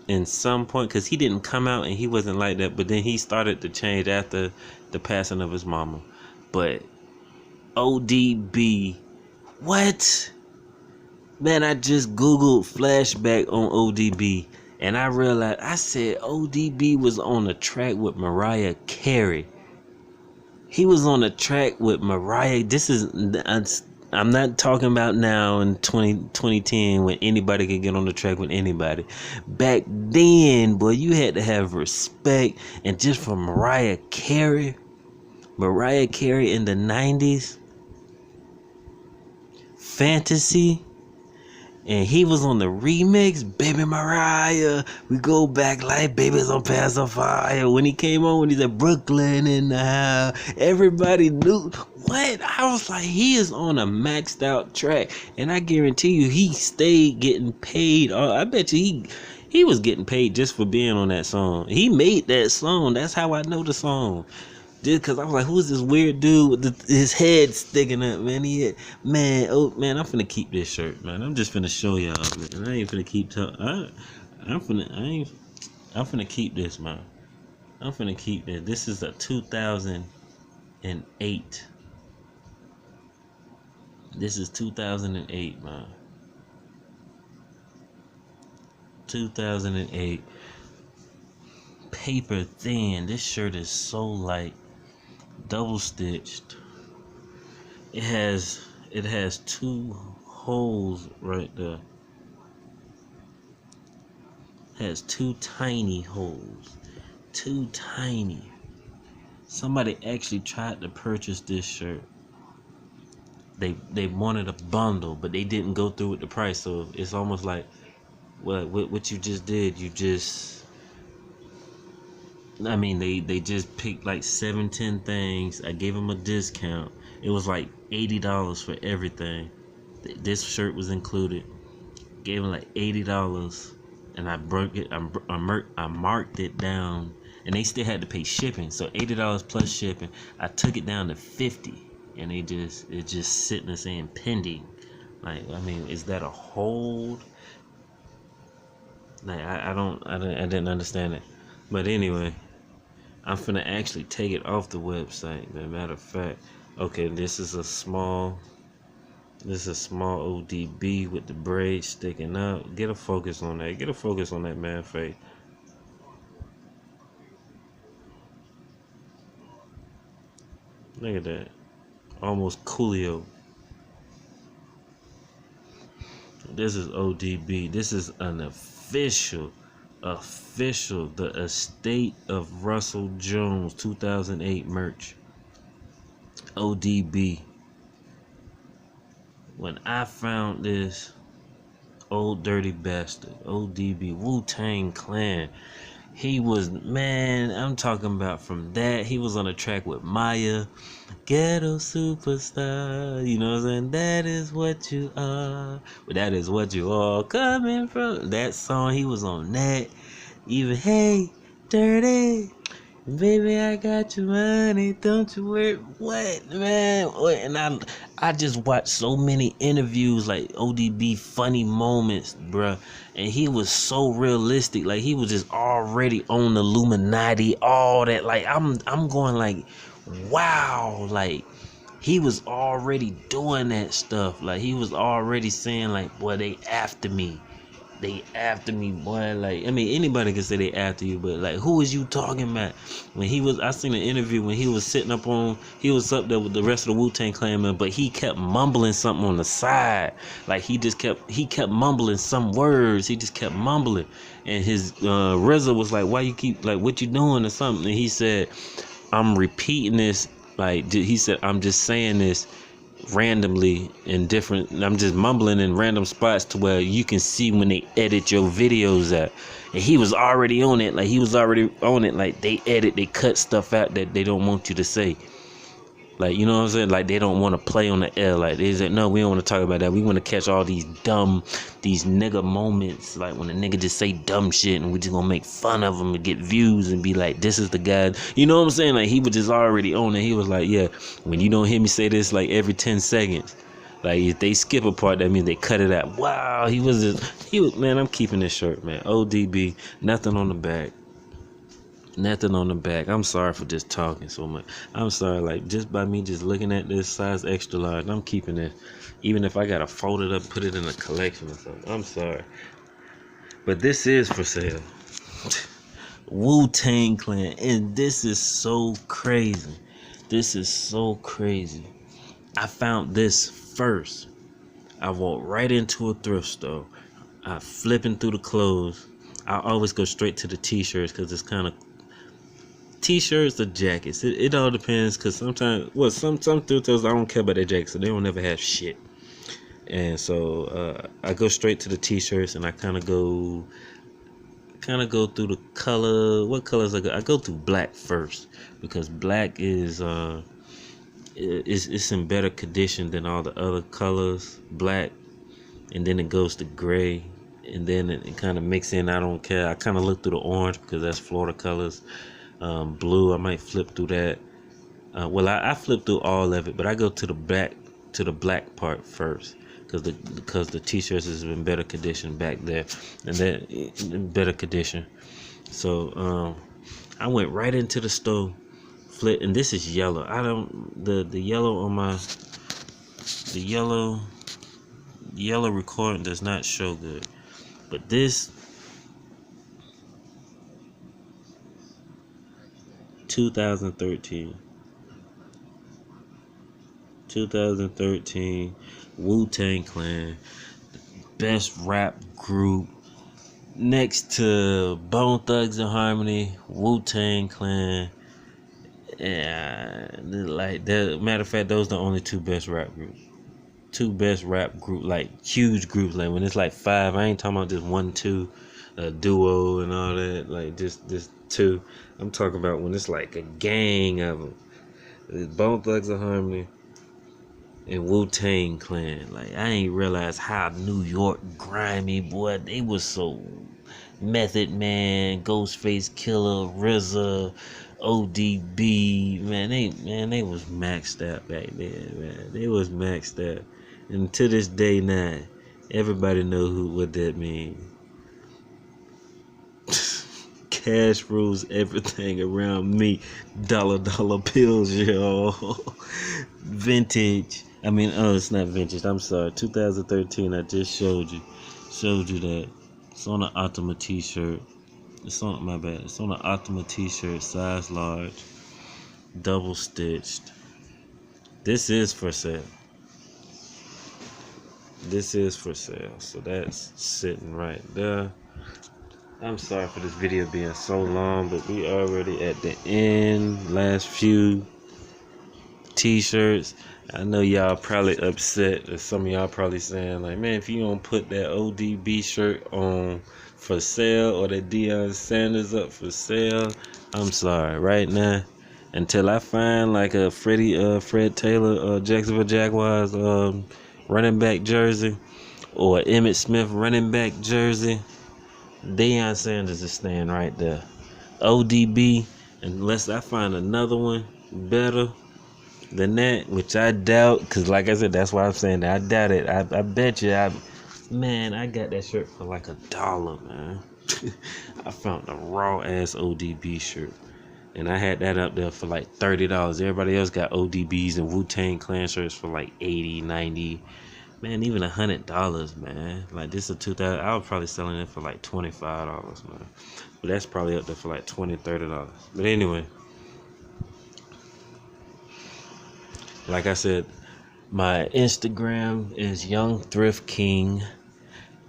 in some point, because he didn't come out and he wasn't like that, but then he started to change after the passing of his mama. But ODB, what? Man, I just Googled flashback on ODB, and I realized, I said ODB was on a track with Mariah Carey. He was on a track with Mariah. I'm not talking about now in 2010 when anybody could get on the track with anybody. Back then, boy, you had to have respect. And just for Mariah Carey in the 90s, Fantasy, and he was on the remix, Baby Mariah, we go back like babies on pacifier. When he came on, when he said Brooklyn in the house, everybody knew. What? I was like, he is on a maxed out track, and I guarantee you he stayed getting paid. I bet you he was getting paid just for being on that song. He made that song. That's how I know the song. Just because I was like, who's this weird dude with his head sticking up, man? Man, I'm finna keep this shirt, man. I'm just finna show y'all, man. I ain't finna keep talking. I'm finna keep this, man. I'm finna keep this. This is a 2008. This is 2008, man. 2008. Paper thin. This shirt is so light. Double stitched. It has 2 holes right there. It has 2 tiny holes. 2 tiny. Somebody actually tried to purchase this shirt. They wanted a bundle, but they didn't go through with the price. So it's almost like, well, what you just did, they just picked like 7-10 things. I gave them a discount. It was like $80 for everything. This shirt was included. Gave them like $80. and I broke it. I marked it down, and they still had to pay shipping. So $80 plus shipping. I took it down to 50, and it's just sitting there saying pending. Like, I mean, is that a hold? Like, I didn't understand it. But anyway, I'm finna actually take it off the website. As a matter of fact, okay, this is a small ODB with the braids sticking up. Get a focus on that. Get a focus on that man face. Look at that. Almost Coolio. This is ODB. This is an official, the Estate of Russell Jones 2008 merch. ODB. When I found this, Old Dirty Bastard, ODB, Wu-Tang Clan, he was, man, I'm talking about from that. He was on a track with Maya, Ghetto Superstar, you know what I'm saying? That is what you are. That is what you are coming from. That song, he was on that. Even, hey, dirty, baby, I got your money, don't you worry. What, man? What? And I just watched so many interviews, like ODB funny moments, bruh. And he was so realistic. Like, he was just already on the Illuminati, all that. Like, I'm going like, wow. Like, he was already doing that stuff. Like, he was already saying, like, boy, they after me. They after me, boy. Like, I mean, anybody can say they after you, but like, who is you talking about? When I seen an interview when he was he was up there with the rest of the Wu-Tang Clan, man, but he kept mumbling something on the side. Like, he kept mumbling some words. He just kept mumbling, and his RZA was like, "Why you keep, like, what you doing or something?" And he said, "I'm repeating this." Like, he said, "I'm just saying this randomly I'm just mumbling in random spots to where you can see when they edit your videos at." And he was already on it. Like, they cut stuff out that they don't want you to say. Like, you know what I'm saying? Like, they don't want to play on the air. Like, they said, no, we don't want to talk about that. We want to catch all these nigga moments. Like, when a nigga just say dumb shit and we just gonna make fun of him and get views and be like, this is the guy. You know what I'm saying? Like, he was just already on it. He was like, yeah, when you don't hear me say this, like, every 10 seconds. Like, if they skip a part, that means they cut it out. Wow, he was, man, I'm keeping this shirt, man. ODB, nothing on the back. Nothing on the back. I'm sorry for just talking so much. I'm sorry, like, just by me just looking at this size extra large, I'm keeping it. Even if I gotta fold it up, put it in a collection or something. I'm sorry. But this is for sale. Wu-Tang Clan. And this is so crazy. This is so crazy. I found this first. I walked right into a thrift store. I flipping through the clothes. I always go straight to the t-shirts because it's kind of t-shirts or jackets. It all depends, because sometimes, some thrift stores, I don't care about their jackets, so they don't never have shit. And so I go straight to the t-shirts, and I kind of go through the color. What colors I go? I go through black first, because black is it's in better condition than all the other colors. Black, and then it goes to gray, and then it kind of mix in. I don't care. I kind of look through the orange because that's Florida colors. Blue, I might flip through that. I flip through all of it, but I go to the black part first, because the t-shirts is in better condition back there, and that in better condition. So I went right into the store, flip, and this is yellow. The yellow on my yellow recording does not show good, but this 2013 Wu-Tang Clan, best rap group next to Bone Thugs and Harmony. Wu-Tang Clan, like that. Matter of fact, those are the only two best rap groups. Like huge groups. Like when it's like 5, I ain't talking about just 1, 2, a duo and all that. Like just 2. I'm talking about when it's like a gang of them. Bone Thugs and Harmony, and Wu-Tang Clan. Like, I ain't realized how New York grimy, boy. They was so Method Man, Ghostface Killer, RZA, ODB. Man, they was maxed out back then, man. They was maxed out. And to this day now, everybody know what that means. Cash rules everything around me. Dollar bills, y'all. Vintage. It's not vintage. I'm sorry. 2013. I just showed you that. It's on an Optima t-shirt. My bad. It's on an Optima t-shirt, size large, double stitched. This is for sale. So that's sitting right there. I'm sorry for this video being so long, but we already at the end. Last few t-shirts. I know y'all probably upset, or some of y'all probably saying like, man, if you don't put that ODB shirt on for sale or that Deion Sanders up for sale, I'm sorry. Right now, until I find like a Fred Taylor, Jacksonville Jaguars running back jersey, or Emmitt Smith running back jersey, Deion Sanders is staying right there. ODB, unless I find another one better than that, which I doubt, because like I said, that's why I'm saying that. I doubt it. I bet you, I got that shirt for like $1, man. I found a raw ass ODB shirt, and I had that up there for like $30. Everybody else got ODBs and Wu-Tang Clan shirts for like 80, 90. Man, even $100, man. Like, this is 2000. I was probably selling it for like $25, man. But that's probably up there for like $20, $30. But anyway, like I said, my Instagram is Youngthriftking,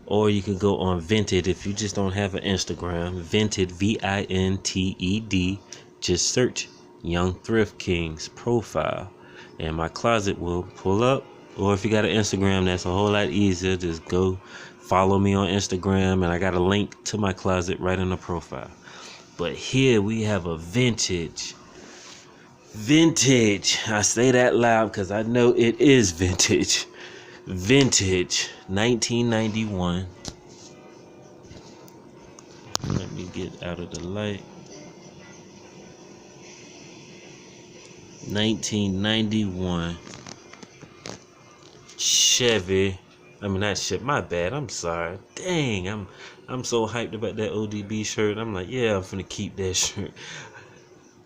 or you can go on Vinted if you just don't have an Instagram. Vinted, Vinted. Just search YoungthriftKing's profile, and my closet will pull up. Or if you got an Instagram, that's a whole lot easier. Just go follow me on Instagram, and I got a link to my closet right in the profile. But here we have a vintage. I say that loud because I know it is vintage. 1991. Let me get out of the light. 1991 Chevy. Not Chevy. My bad. I'm sorry. Dang, I'm so hyped about that ODB shirt. I'm like, yeah, I'm finna keep that shirt.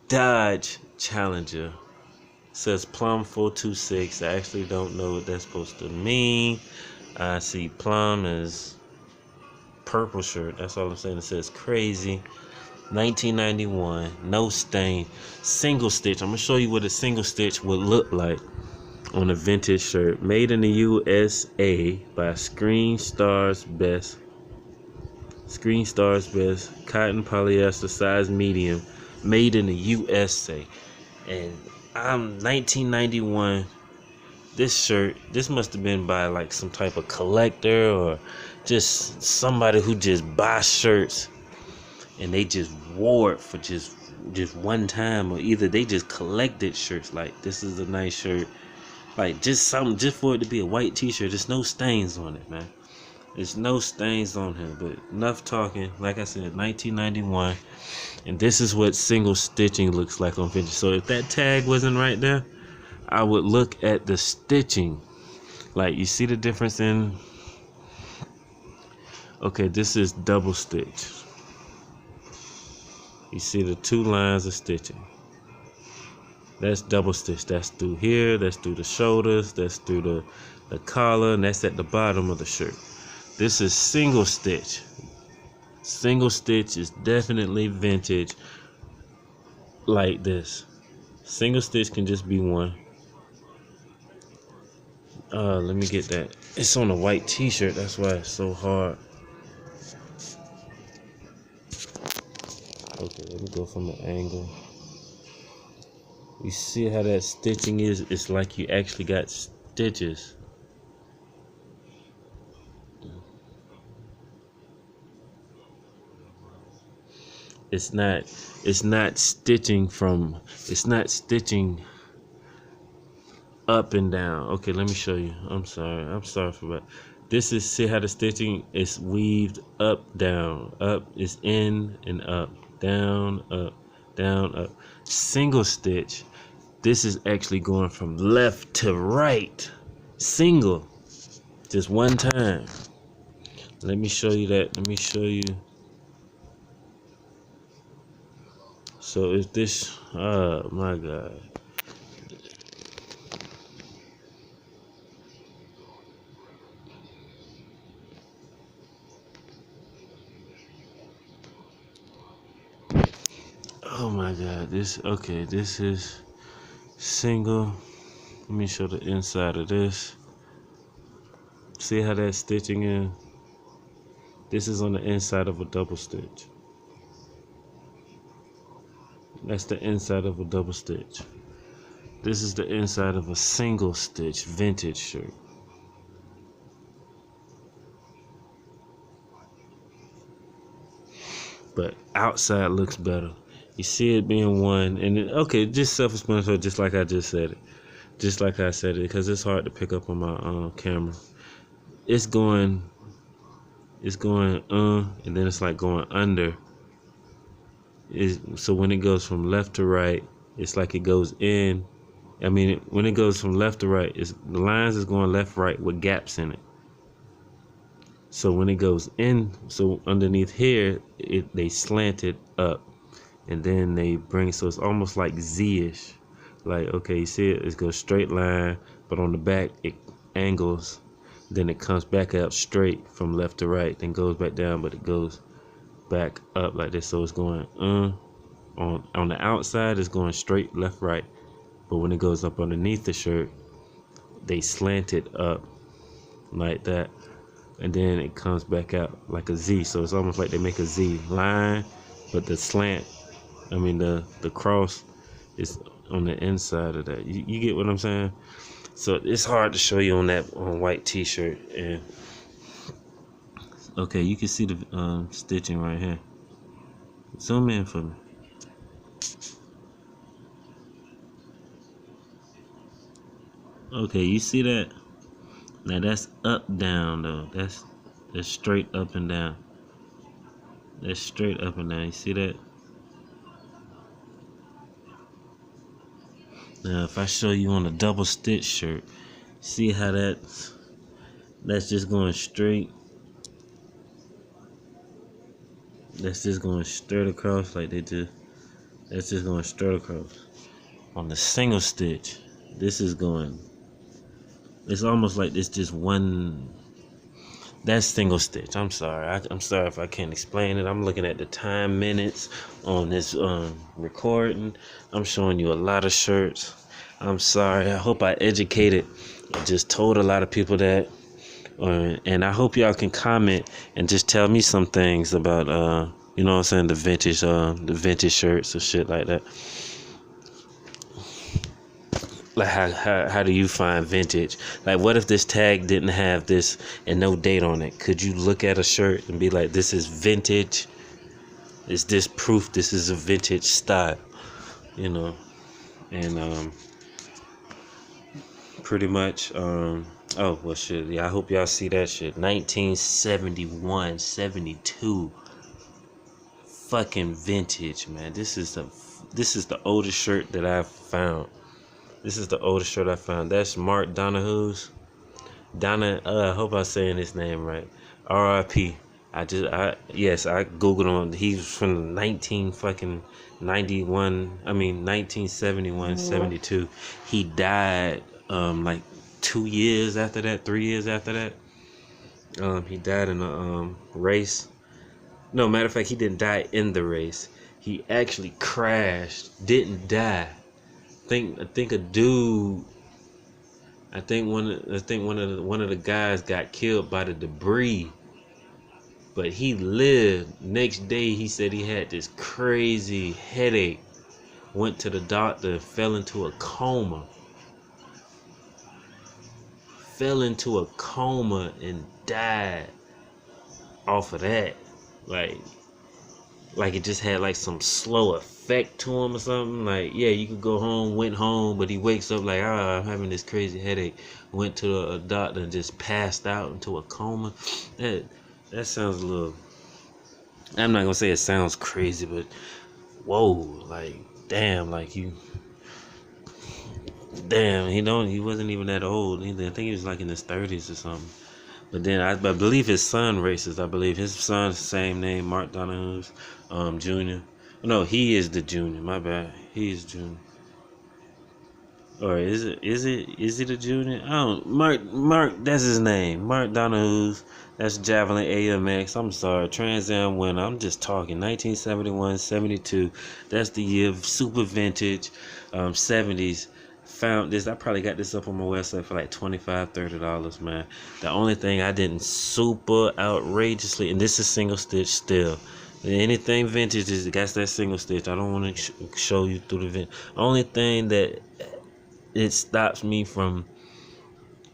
Dodge Challenger. Says Plum 426. I actually don't know what that's supposed to mean. I see Plum is purple shirt. That's all I'm saying. It says crazy. 1991. No stain. Single stitch. I'm going to show you what a single stitch would look like on a vintage shirt. Made in the USA by Screen Stars Best. Cotton polyester, size medium. Made in the USA. And 1991. This shirt, this must have been by like some type of collector, or just somebody who just buys shirts and they just wore it for just one time, or either they just collected shirts. Like, this is a nice shirt, like just something, just for it to be a white t-shirt. There's no stains on it, man. There's no stains on here. But enough talking. Like I said, 1991, and this is what single stitching looks like on vintage. So if that tag wasn't right there, I would look at the stitching. Like, you see the difference in, okay, this is double stitch. You see the two lines of stitching. That's double stitch. That's through here, that's through the shoulders, that's through the collar, and that's at the bottom of the shirt. This is single stitch. Single stitch is definitely vintage like this. Single stitch can just be one. Let me get that. It's on a white t-shirt, that's why it's so hard. Okay, let me go from an angle. You see how that stitching is? It's like you actually got stitches. It's not stitching up and down. Okay, let me show you. I'm sorry for that. This is, see how the stitching is weaved up, down, up is in and up, down, up. Single stitch, this is actually going from left to right. Single, just one time. Let me show you that. Let me show you. So if this, oh my God. Oh my God, this is single. Let me show the inside of this. See how that stitching in? This is on the inside of a double stitch. That's the inside of a double stitch. This is the inside of a single stitch vintage shirt. But outside looks better. You see it being one, and okay, just self-explanatory, just like I just said it. Just like I said it, because it's hard to pick up on my camera. It's going, and then it's like going under. So when it goes from left to right, it's like it goes in. I mean, when it goes from left to right, the lines is going left, right with gaps in it. So when it goes in, so underneath here, they slant it up, and then they bring, so it's almost like Z-ish. Like, okay, you see it goes straight line, but on the back it angles, then it comes back up straight from left to right, then goes back down, but it goes back up like this. So it's going on the outside, it's going straight left, right, but when it goes up underneath the shirt, they slant it up like that, and then it comes back out like a Z. So it's almost like they make a Z line, but the slant, I mean the cross is on the inside of that. You get what I'm saying? So it's hard to show you on that white t-shirt. And okay, you can see the stitching right here. Zoom in for me. Okay, you see that? Now that's up down though. That's straight up and down. That's straight up and down. You see that? Now if I show you on a double stitch shirt, see how that's just going straight. That's just going straight across like they do. That's just going straight across. On the single stitch, this is going, it's almost like this just one. That's single stitch. I'm sorry. I'm sorry if I can't explain it. I'm looking at the time minutes on this recording. I'm showing you a lot of shirts. I'm sorry. I hope I educated. I just told a lot of people that. And I hope y'all can comment and just tell me some things about, you know what I'm saying, the vintage shirts or shit like that. Like how do you find vintage? Like, what if this tag didn't have this and no date on it? Could you look at a shirt and be like, this is vintage? Is this proof this is a vintage style? You know, and pretty much, oh well, shit. Yeah, I hope y'all see that shit. 1971, 72, fucking vintage, man. This is the oldest shirt that I've found. This is the oldest shirt I found. That's Mark Donahue's. I hope I'm saying his name right. R.I.P. Yes, I googled him. He's from the 1971, 72. He died like 2 years after that, 3 years after that. He died in a race. No, matter of fact, he didn't die in the race. He actually crashed, didn't die. I think a dude. I think one of the guys got killed by the debris, but he lived. Next day, he said he had this crazy headache. Went to the doctor, fell into a coma. And died off of that. Like like it just had like some slow effect to him or something. Like, yeah, you could go home, went home, but he wakes up like, I'm having this crazy headache. Went to a doctor and just passed out into a coma. That sounds a little. I'm not gonna say it sounds crazy, but whoa, like damn, like you, damn, he wasn't even that old either. I think he was like in his 30s or something. But then I believe his son races. I believe his son's the same name, Mark Donahue's, junior. No, he is the junior. My bad. He is junior. Or is it? Is it a junior? I don't. Mark. That's his name. Mark Donahue's. That's Javelin AMX. I'm sorry, Trans Am winner. I'm just talking. 1971, 72. That's the year of super vintage, 70s. Found this. I probably got this up on my website for like $25, $30, man. The only thing I didn't super outrageously, and this is single stitch still. Anything vintage is got that single stitch. I don't want to show you through the vent. Only thing that it stops me from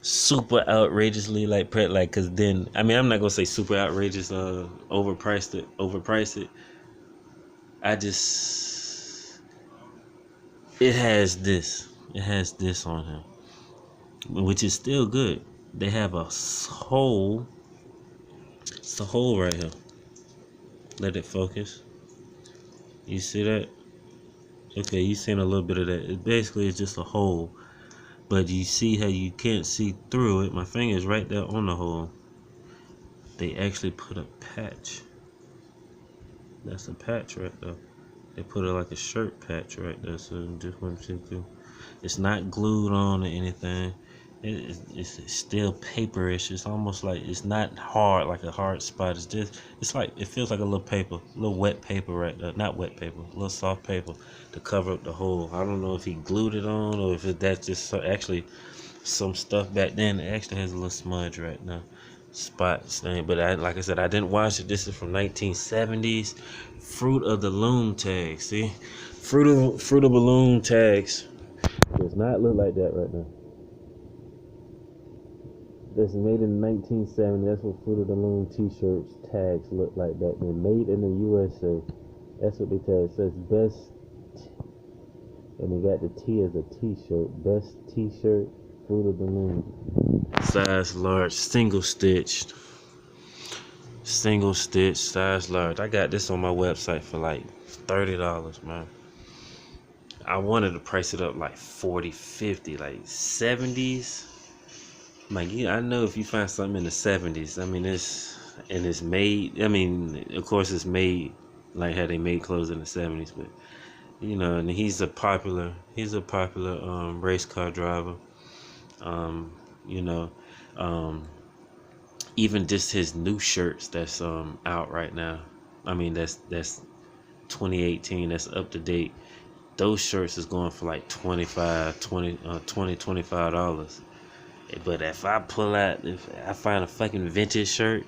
super outrageously like because then I mean I'm not gonna say super outrageous overpriced it. I just it has this on him, which is still good. They have a hole. It's a hole right here. Let it focus. You see that? Okay, you seen a little bit of that. It basically is just a hole. But you see how you can't see through it. My finger's right there on the hole. They actually put a patch. That's a patch right there. They put it like a shirt patch right there. So just want to see through. It's not glued on or anything. It's still paperish. It's almost like it's not hard like a hard spot. It's like it feels like a little paper, a little wet paper right there. Not wet paper, a little soft paper to cover up the hole. I don't know if he glued it on or if that's just actually some stuff back then. It actually has a little smudge right now, spot stain. But like I said, I didn't wash it. This is from 1970s. Fruit of the Loom tag. See, Fruit of the Loom tags does not look like that right now. That's made in 1970. That's what Fruit of the Loom t-shirts tags look like back then. Made in the USA. That's what they tag. It says best, and they got the T as a t-shirt. Best t-shirt, Fruit of the Loom. Size large, single stitched, size large. I got this on my website for like $30, man. I wanted to price it up like 40, 50, like 70s. Like, yeah, I know if you find something in the 70s, I mean, it's made, I mean, of course it's made like how they made clothes in the 70s, but, and he's a popular race car driver. You know, even just his new shirts that's out right now. I mean, that's 2018, that's up to date. Those shirts is going for like $25. But if I find a fucking vintage shirt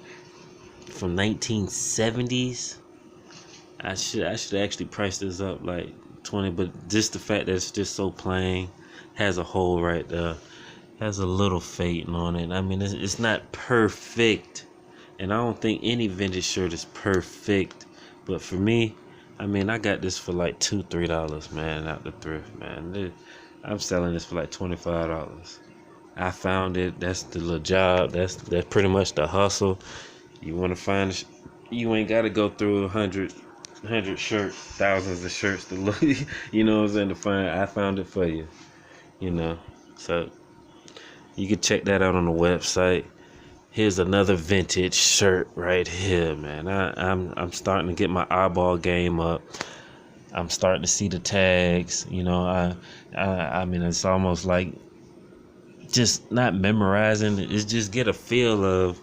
from 1970s, I should actually price this up like 20. But just the fact that it's just so plain, has a hole right there, has a little fading on it. I mean, it's not perfect, and I don't think any vintage shirt is perfect. But for me, I mean, I got this for like $2-3, man, out the thrift, man. I'm selling this for like $25. I found it. That's the little job. That's pretty much the hustle. You want to find, you ain't got to go through 100 shirts, thousands of shirts to look. You know what I'm saying? To find. I found it for you. So you can check that out on the website. Here's another vintage shirt right here, man. I'm starting to get my eyeball game up. I'm starting to see the tags. I mean, it's almost like just not memorizing. It's just get a feel of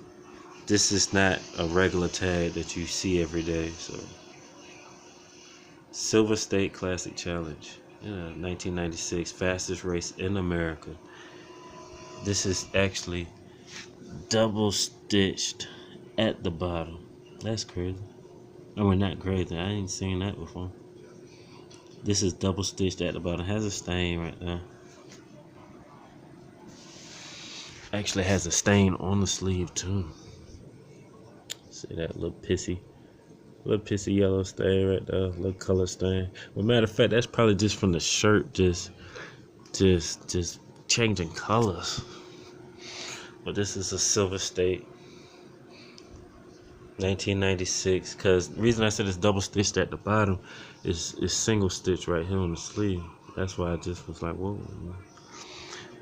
this is not a regular tag that you see every day. So Silver State Classic Challenge, 1996, fastest race in America. This is actually double stitched at the bottom. That's crazy. I mean, not crazy. I ain't seen that before. This is double stitched at the bottom. Has a stain right there. Actually has a stain on the sleeve too. See that little pissy Little piece of yellow stain right there, little color stain. Well, matter of fact, that's probably just from the shirt, just changing colors. But this is a Silver State, 1996. Cause the reason I said it's double stitched at the bottom is single stitch right here on the sleeve. That's why I just was like, whoa.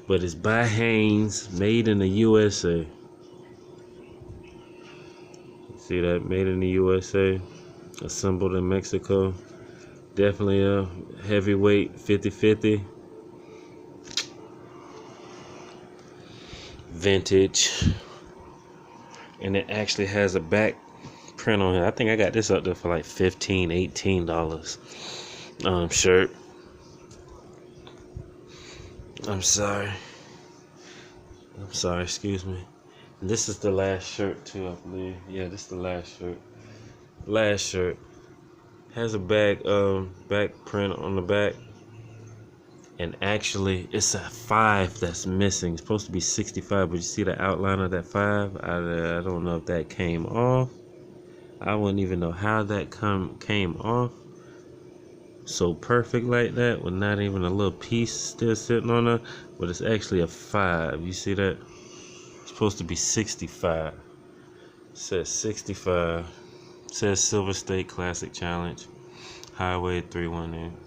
But it's by Hanes, made in the USA. See that? Made in the USA, assembled in Mexico. Definitely a heavyweight 50-50. Vintage. And it actually has a back print on it. I think I got this up there for like $15-18. Shirt. I'm sorry, excuse me. And this is the last shirt too, I believe. Yeah, this is the last shirt. Last shirt. Has a back print on the back. And actually it's a 5 that's missing. It's supposed to be 65, but you see the outline of that 5? I don't know if that came off. I wouldn't even know how that came off so perfect like that, with not even a little piece still sitting on there. But it's actually a 5. You see that? It's supposed to be 65. It says 65. It says Silver State Classic Challenge, Highway 318.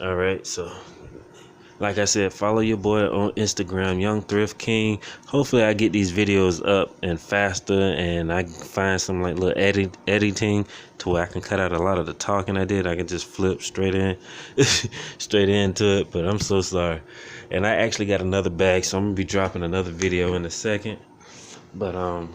All right, so like I said, follow your boy on Instagram, Youngthriftking. Hopefully I get these videos up and faster, and I can find some like little editing to where I can cut out a lot of the talking I did. I can just flip straight into it. But I'm so sorry. And I actually got another bag, so I'm gonna be dropping another video in a second. But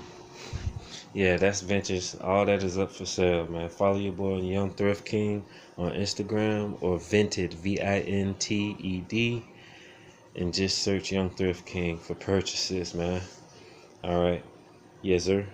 yeah, that's vintage. All that is up for sale, man. Follow your boy Youngthriftking on Instagram, or Vinted, VINTED, and just search Youngthriftking for purchases, man. All right. Yes, sir.